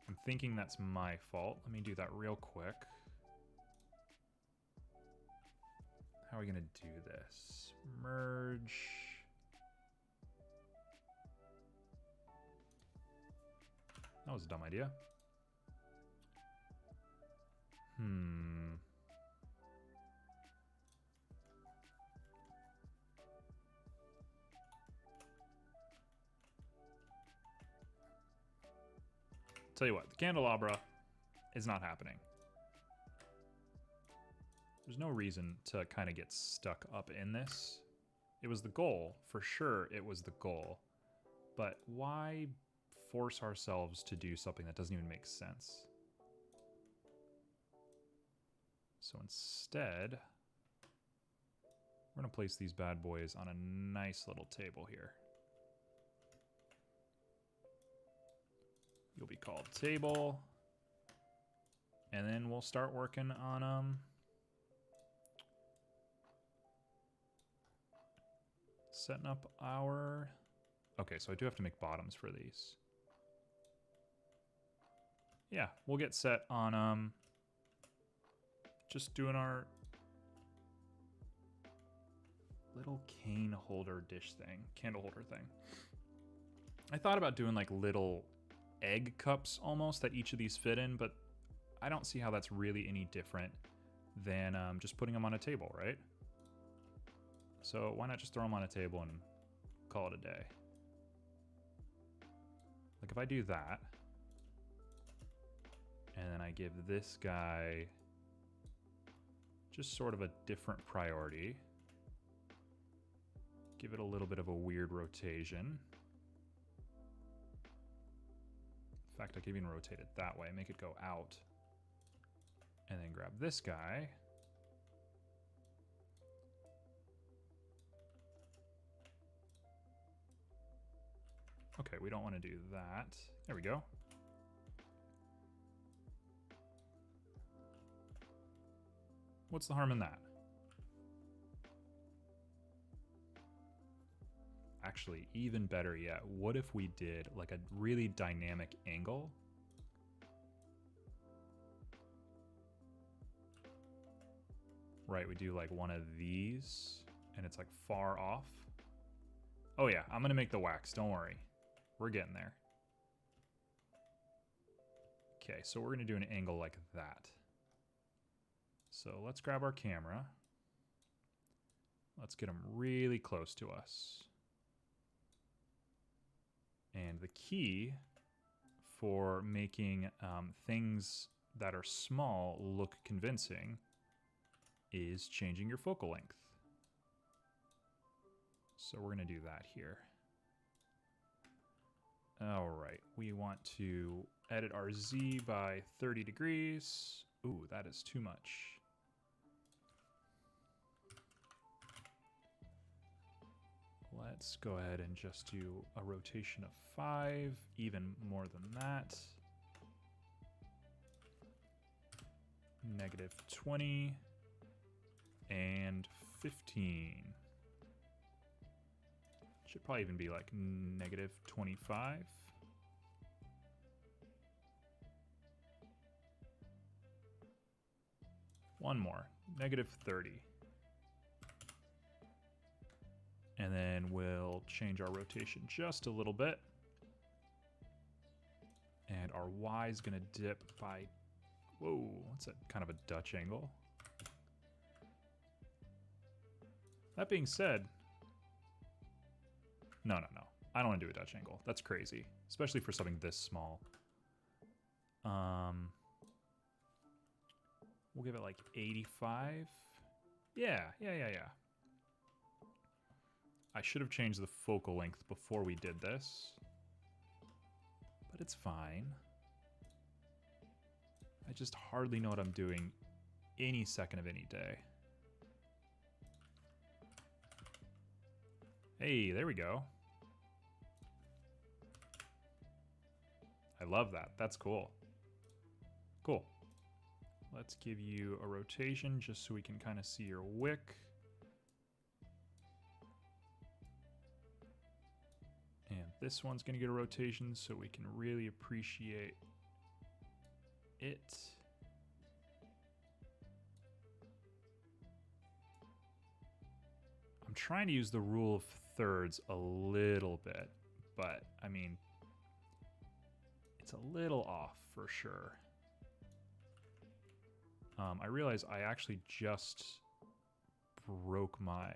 I'm thinking that's my fault. Let me do that real quick. How are we going to do this? Merge. That was a dumb idea. Tell you what, the candelabra is not happening. There's no reason to kind of get stuck up in this. It was the goal, for sure it was the goal. But why force ourselves to do something that doesn't even make sense? So instead, we're gonna place these bad boys on a nice little table here. You'll be called table. And then we'll start working on setting up our... Okay, so I do have to make bottoms for these. Yeah, we'll get set on just doing our little cane holder dish thing, candle holder thing. I thought about doing like little egg cups almost that each of these fit in, but I don't see how that's really any different than just putting them on a table, right? So why not just throw them on a table and call it a day? Like if I do that, and then I give this guy just sort of a different priority, give it a little bit of a weird rotation. In fact, I could even rotate it that way, make it go out. And then grab this guy. Okay, we don't want to do that. There we go. What's the harm in that? Actually, even better yet, what if we did like a really dynamic angle? Right, we do like one of these, and it's like far off. Oh yeah, I'm gonna make the wax, don't worry. We're getting there. Okay, so we're gonna do an angle like that. So let's grab our camera. Let's get them really close to us. And the key for making things that are small look convincing is changing your focal length. So we're going to do that here. All right, we want to edit our Z by 30 degrees. Ooh, that is too much. Let's go ahead and just do a rotation of 5, even more than that. -20 and 15. Should probably even be like -25. One more, -30. And then we'll change our rotation just a little bit. And our Y is gonna dip by, whoa, what's that, kind of a Dutch angle? That being said, no. I don't wanna do a Dutch angle. That's crazy, especially for something this small. We'll give it like 85. Yeah. I should have changed the focal length before we did this, but it's fine. I just hardly know what I'm doing any second of any day. Hey, there we go. I love that. That's cool. Cool. Let's give you a rotation just so we can kind of see your wick. And This one's going to get a rotation so we can really appreciate it. I'm trying to use the rule of thirds a little bit, but I mean, it's a little off for sure. I realize I actually just broke my...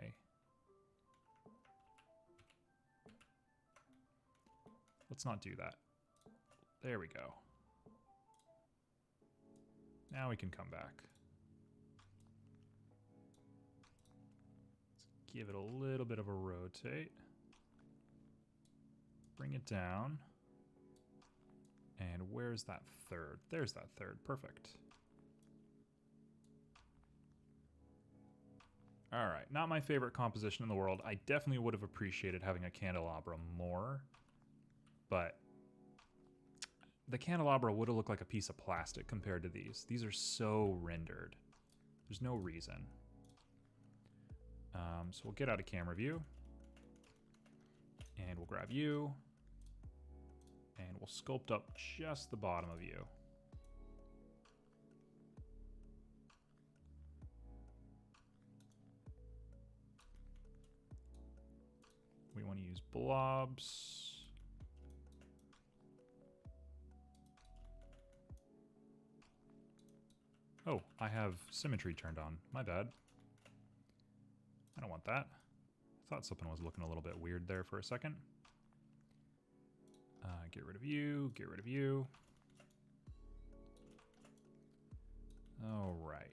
Let's not do that. There we go. Now we can come back. Let's give it a little bit of a rotate. Bring it down. And where's that third? There's that third. Perfect. All right, not my favorite composition in the world. I definitely would have appreciated having a candelabra more, but the candelabra would have looked like a piece of plastic compared to these. These are so rendered. There's no reason. So we'll get out of camera view, and we'll grab you, and we'll sculpt up just the bottom of you. We want to use blobs. Oh, I have symmetry turned on. My bad. I don't want that. I thought something was looking a little bit weird there for a second. Get rid of you, get rid of you. All right.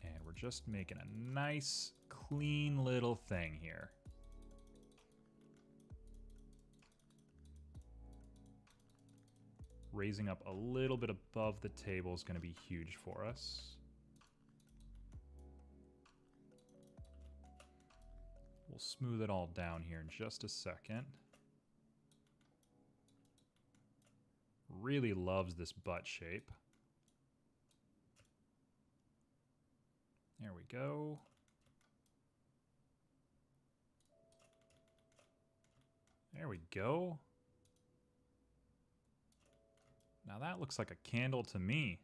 And we're just making a nice, clean little thing here. Raising up a little bit above the table is going to be huge for us. We'll smooth it all down here in just a second. Really loves this butt shape. There we go. There we go. Now that looks like a candle to me.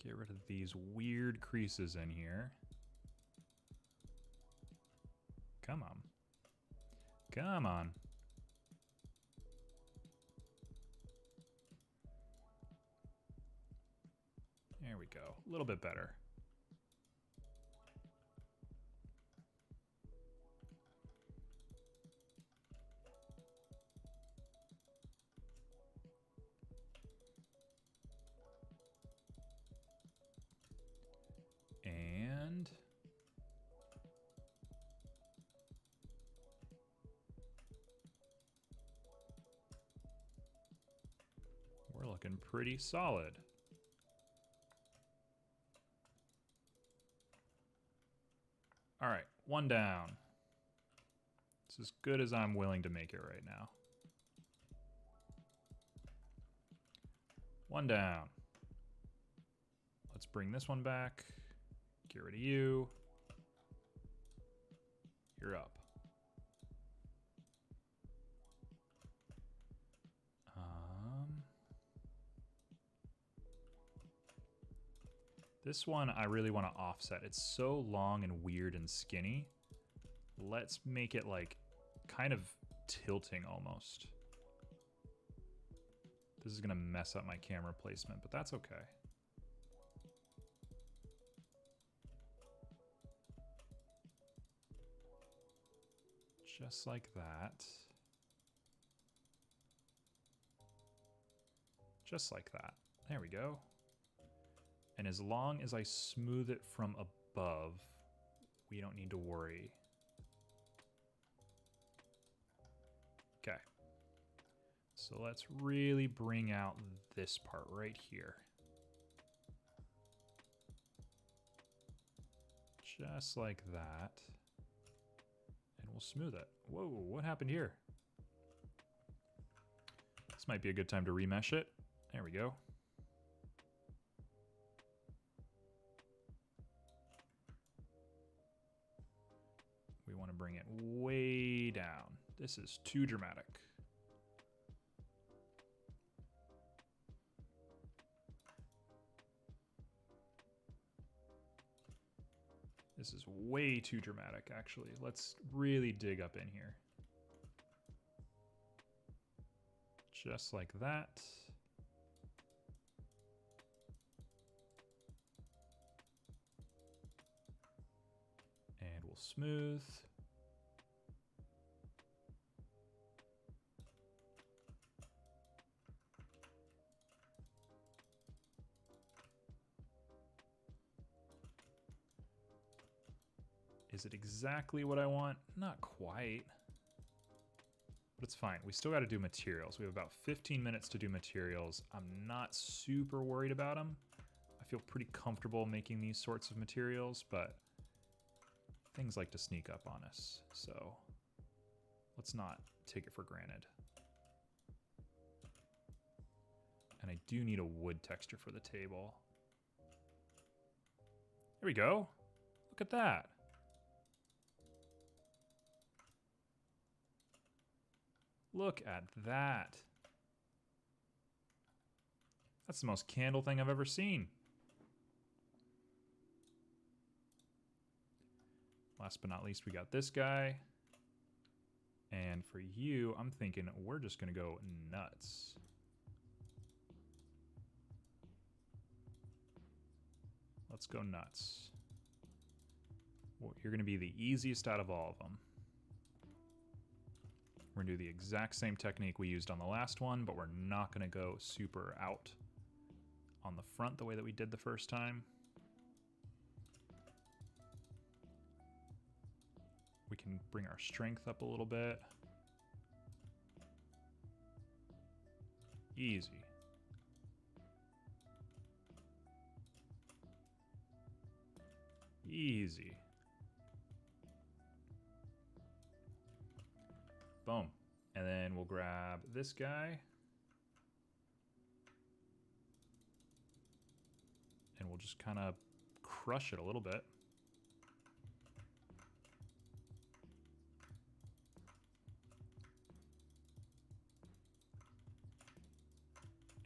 Get rid of these weird creases in here. Come on. Come on. There we go. A little bit better. And we're looking pretty solid. All right, one down. It's as good as I'm willing to make it right now. One down. Let's bring this one back. Get rid of you. You're up. This one I really want to offset. It's so long and weird and skinny. Let's make it like kind of tilting almost. This is gonna mess up my camera placement, but that's okay. Just like that. Just like that. There we go. And as long as I smooth it from above, we don't need to worry. Okay. So let's really bring out this part right here. Just like that. And we'll smooth it. Whoa, what happened here? This might be a good time to remesh it. There we go. We want to bring it way down. This is too dramatic. This is way too dramatic, actually. Let's really dig up in here. Just like that. And we'll smooth. Is it exactly what I want? Not quite. But it's fine. We still got to do materials. We have about 15 minutes to do materials. I'm not super worried about them. I feel pretty comfortable making these sorts of materials, but things like to sneak up on us. So let's not take it for granted. And I do need a wood texture for the table. There we go. Look at that. Look at that. That's the most candle thing I've ever seen. Last but not least, we got this guy. And for you, I'm thinking we're just gonna go nuts. Let's go nuts. Well, you're gonna be the easiest out of all of them. We're gonna do the exact same technique we used on the last one, but we're not gonna go super out on the front the way that we did the first time. We can bring our strength up a little bit. Easy. Easy. Boom. And then we'll grab this guy. And we'll just kind of crush it a little bit.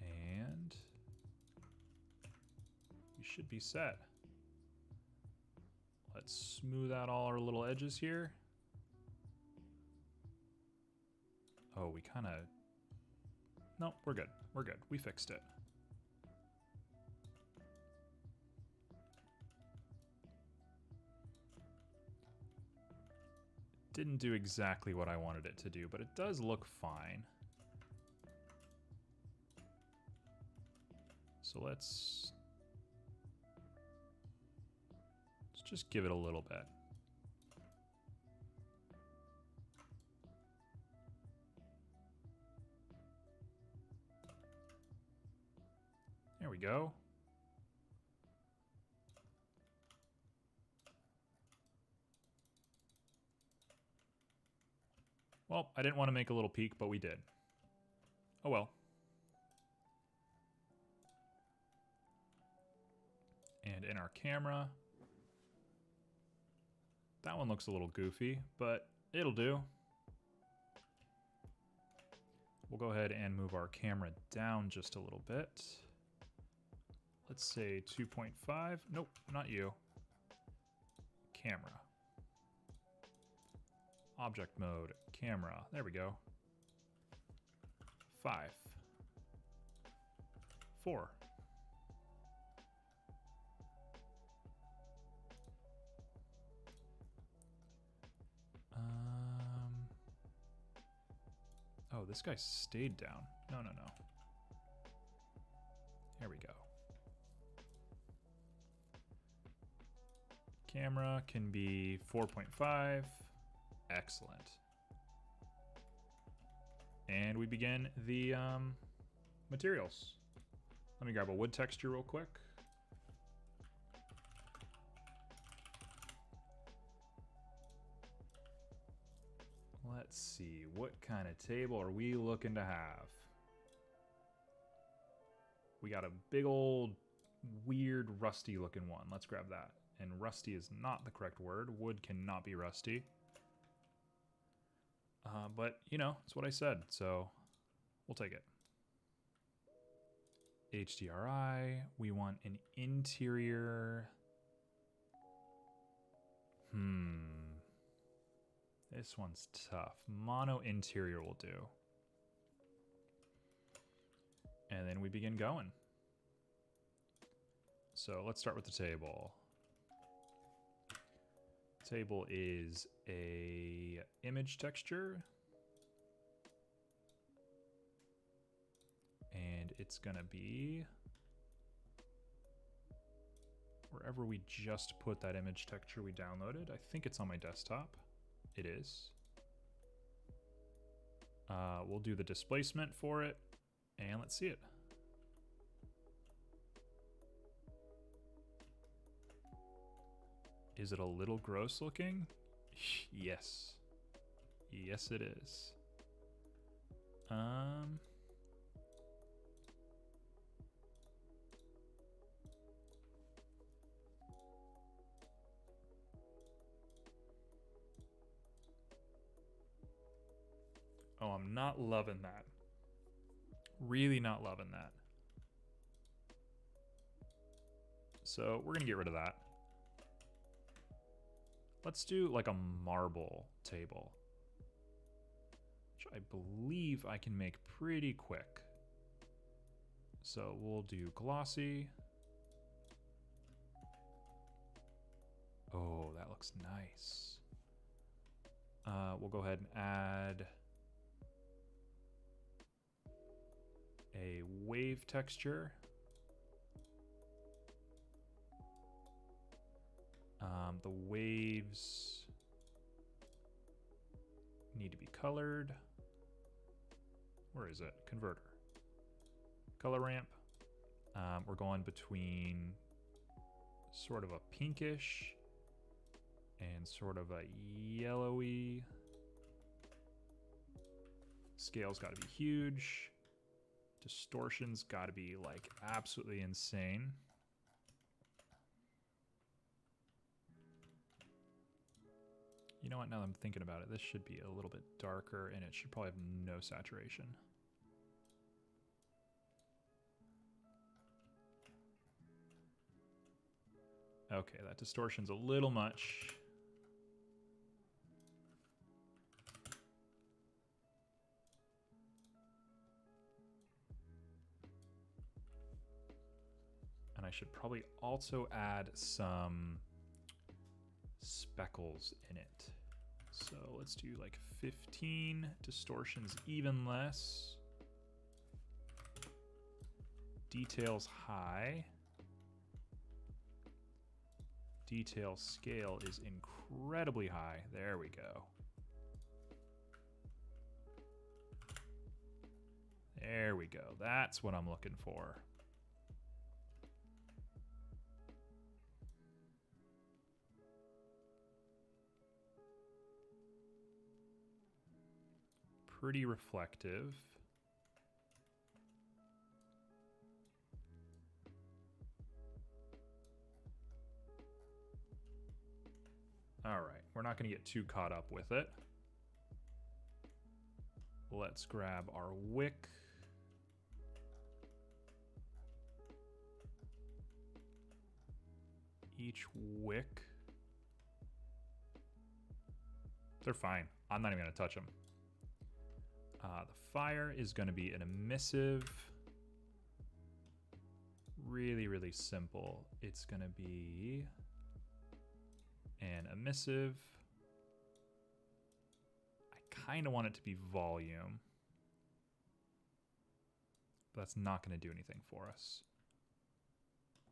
And we should be set. Let's smooth out all our little edges here. Oh, we kind of... No, we're good. We're good. We fixed it. Didn't do exactly what I wanted it to do, but it does look fine. So let's just give it a little bit. There we go. Well, I didn't want to make a little peek, but we did. Oh well. And in our camera, that one looks a little goofy, but it'll do. We'll go ahead and move our camera down just a little bit. Let's say 2.5. Nope, not you. Camera. Object mode, camera. There we go. 5. 4. Oh, this guy stayed down. No. There we go. Camera can be 4.5. Excellent. And we begin the materials. Let me grab a wood texture real quick. Let's see, what kind of table are we looking to have? We got a big old weird rusty looking one. Let's grab that. And rusty is not the correct word. Wood cannot be rusty. But, you know, it's what I said, so we'll take it. HDRI. We want an interior. This one's tough. Mono interior will do. And then we begin going. So let's start with the table. Table is a image texture. And it's gonna be wherever we just put that image texture we downloaded. I think it's on my desktop. It is. We'll do the displacement for it, and let's see it. Is it a little gross looking? Yes. Yes, it is. Oh, I'm not loving that. Really not loving that. So we're gonna get rid of that. Let's do like a marble table, which I believe I can make pretty quick. So we'll do glossy. Oh, that looks nice. We'll go ahead and add a wave texture. The waves need to be colored. Where is it? Converter. Color ramp. We're going between sort of a pinkish and sort of a yellowy. Scale's got to be huge. Distortion's got to be like absolutely insane. You know what, now that I'm thinking about it, this should be a little bit darker and it should probably have no saturation. Okay, that distortion's a little much. And I should probably also add some speckles in it. So let's do like 15, distortions even less. Details high. Detail scale is incredibly high. There we go. There we go. That's what I'm looking for. Pretty reflective. All right, we're not going to get too caught up with it. Let's grab our wick. Each wick. They're fine. I'm not even going to touch them. The fire is going to be an emissive. Really, really simple. It's going to be an emissive. I kind of want it to be volume. But that's not going to do anything for us.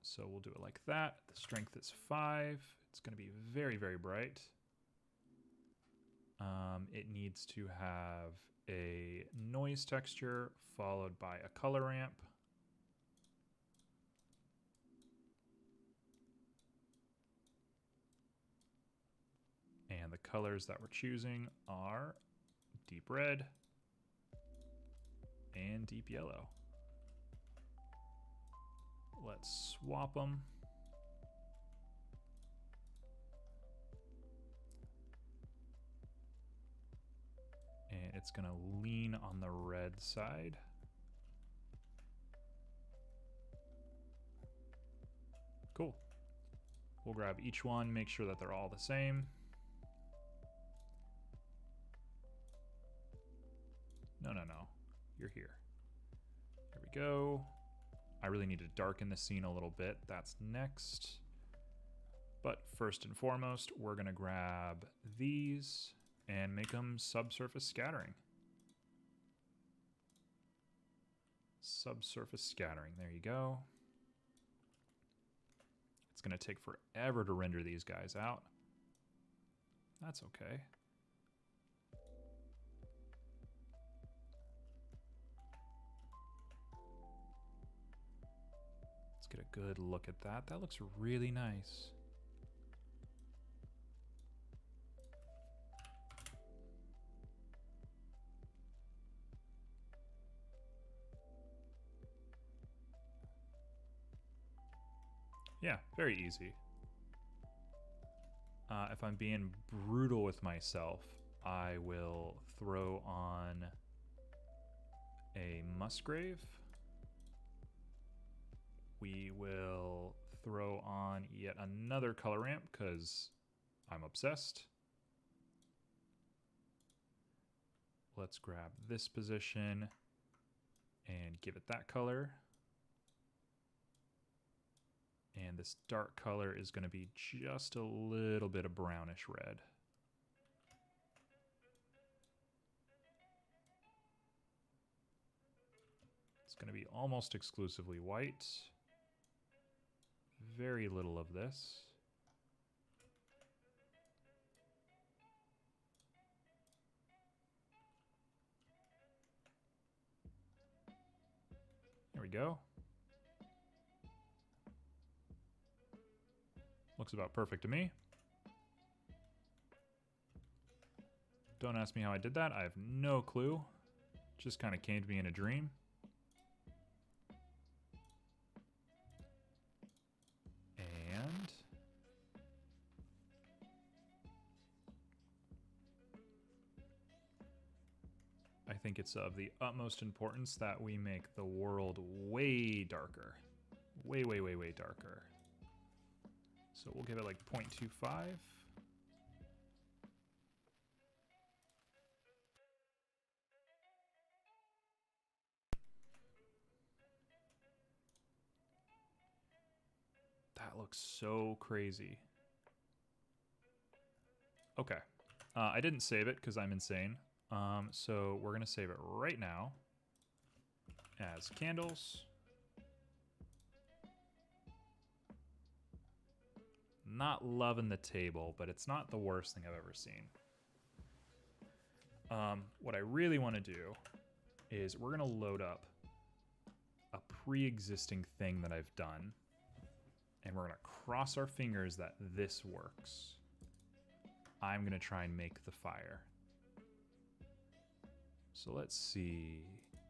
So we'll do it like that. The strength is 5. It's going to be very, very bright. It needs to have a noise texture followed by a color ramp. And the colors that we're choosing are deep red, and deep yellow. Let's swap them. And it's going to lean on the red side. Cool. We'll grab each one, make sure that they're all the same. No. You're here. Here we go. I really need to darken the scene a little bit. That's next. But first and foremost, we're going to grab these and make them subsurface scattering. Subsurface scattering. There you go. It's going to take forever to render these guys out. That's okay. Let's get a good look at that. That looks really nice. Yeah, very easy. If I'm being brutal with myself, I will throw on a Musgrave. We will throw on yet another color ramp because I'm obsessed. Let's grab this position and give it that color. And this dark color is going to be just a little bit of brownish red. It's going to be almost exclusively white. Very little of this. There we go. Looks about perfect to me. Don't ask me how I did that. I have no clue. Just kind of came to me in a dream. And I think it's of the utmost importance that we make the world way darker. Way, way, way, way darker. So we'll give it like 0.25. That looks so crazy. Okay. I didn't save it because I'm insane. So we're going to save it right now as candles. Not loving the table, but it's not the worst thing I've ever seen. What I really want to do is we're going to load up a pre-existing thing that I've done, and we're going to cross our fingers that this works. I'm going to try and make the fire. So let's see.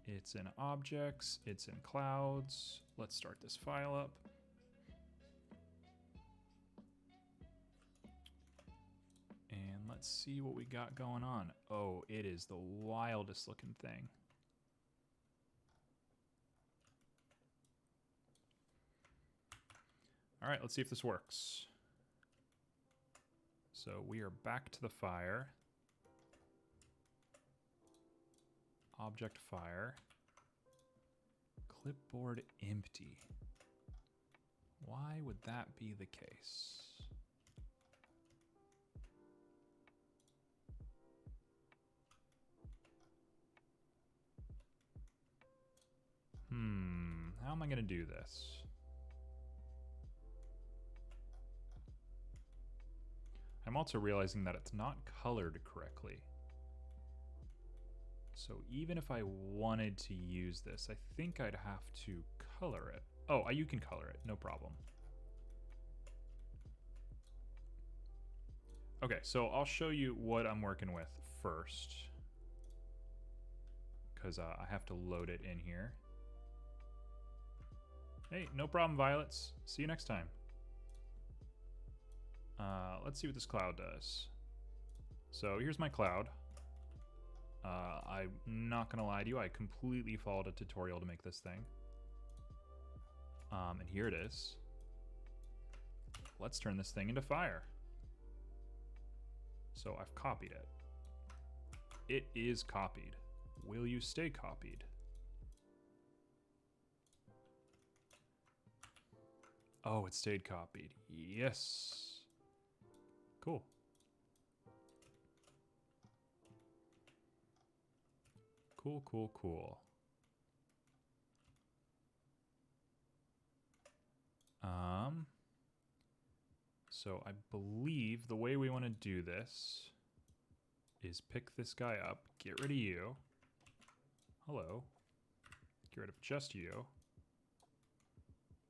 It's in objects. It's in clouds. Let's start this file up. And let's see what we got going on. Oh, it is the wildest looking thing. All right, let's see if this works. So we are back to the fire. Object fire. Clipboard empty. Why would that be the case? How am I going to do this? I'm also realizing that it's not colored correctly. So even if I wanted to use this, I think I'd have to color it. Oh, you can color it, no problem. Okay, so I'll show you what I'm working with first. because I have to load it in here. Hey, no problem, Violets. See you next time. Let's see what this cloud does. So here's my cloud. I'm not gonna lie to you, I completely followed a tutorial to make this thing. And here it is. Let's turn this thing into fire. So I've copied it. It is copied. Will you stay copied? Oh, it stayed copied. Yes. Cool. Cool, cool, cool. So I believe the way we want to do this is pick this guy up, get rid of you. Hello. Get rid of just you.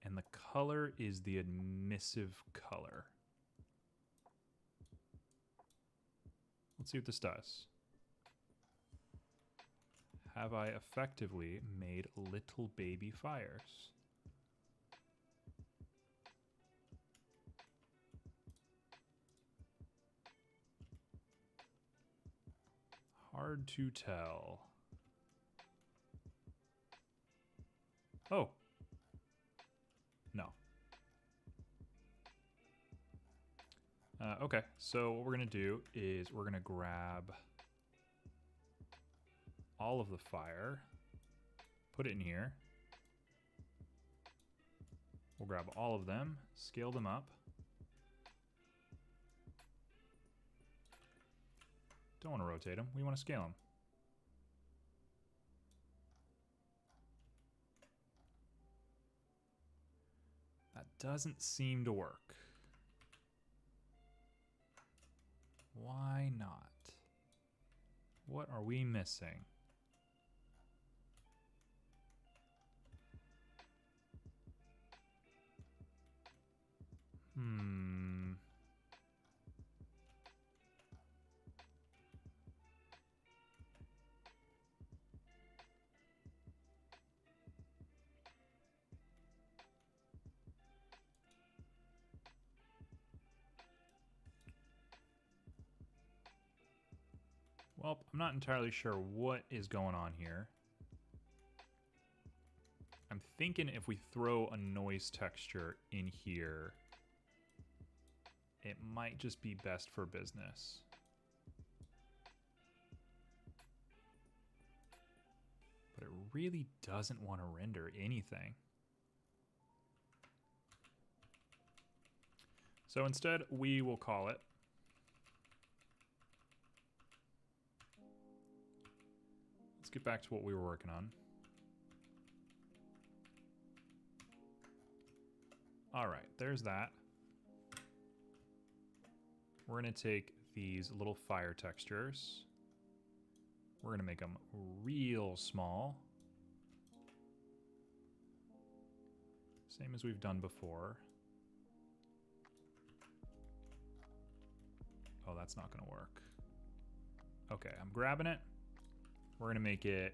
And the color is the emissive color. Let's see what this does. Have I effectively made little baby fires? Hard to tell. Oh. No. Okay, so what we're going to do is we're going to grab all of the fire, put it in here. We'll grab all of them, scale them up. Don't want to rotate them, we want to scale them. That doesn't seem to work. Why not? What are we missing? Well, I'm not entirely sure what is going on here. I'm thinking if we throw a noise texture in here, it might just be best for business. But it really doesn't want to render anything. So instead, we will call it get back to what we were working on. All right, there's that. We're going to take these little fire textures. We're going to make them real small. Same as we've done before. Oh, that's not going to work. Okay, I'm grabbing it. We're going to make it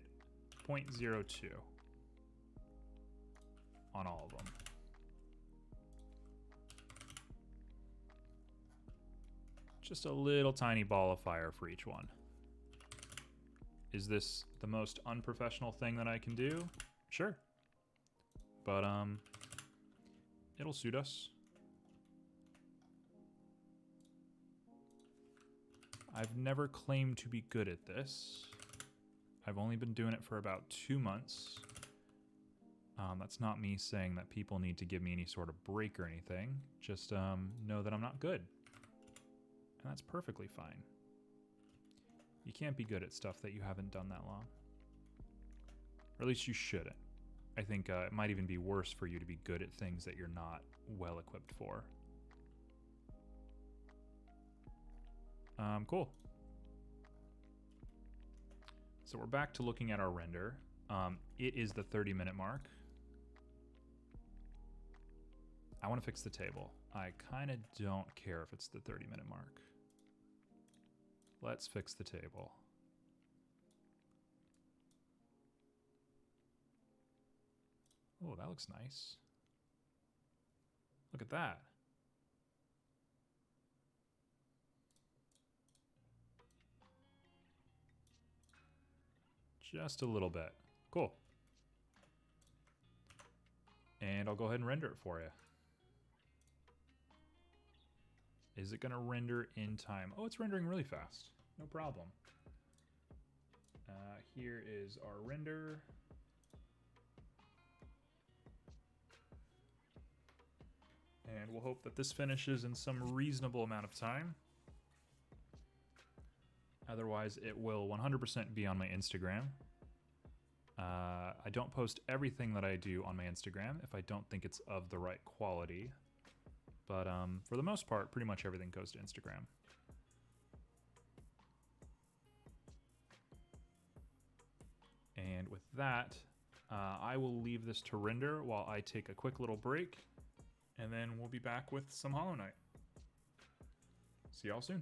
0.02 on all of them. Just a little tiny ball of fire for each one. Is this the most unprofessional thing that I can do? Sure. But, it'll suit us. I've never claimed to be good at this. I've only been doing it for about 2 months. That's not me saying that people need to give me any sort of break or anything. Just know that I'm not good. And that's perfectly fine. You can't be good at stuff that you haven't done that long. Or at least you shouldn't. I think it might even be worse for you to be good at things that you're not well equipped for. Cool. So we're back to looking at our render. It is the 30-minute mark. I want to fix the table. I kind of don't care if it's the 30-minute mark. Let's fix the table. Oh, that looks nice. Look at that. Just a little bit. Cool. And I'll go ahead and render it for you. Is it going to render in time? Oh, it's rendering really fast. No problem. Here is our render. And we'll hope that this finishes in some reasonable amount of time. Otherwise, it will 100% be on my Instagram. I don't post everything that I do on my Instagram if I don't think it's of the right quality. But for the most part, pretty much everything goes to Instagram. And with that, I will leave this to render while I take a quick little break. And then we'll be back with some Hollow Knight. See y'all soon.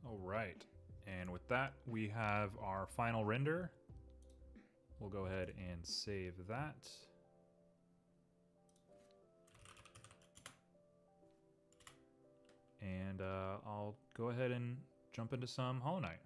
All right, and with that, we have our final render. We'll go ahead and save that. And I'll go ahead and jump into some Hollow Knight.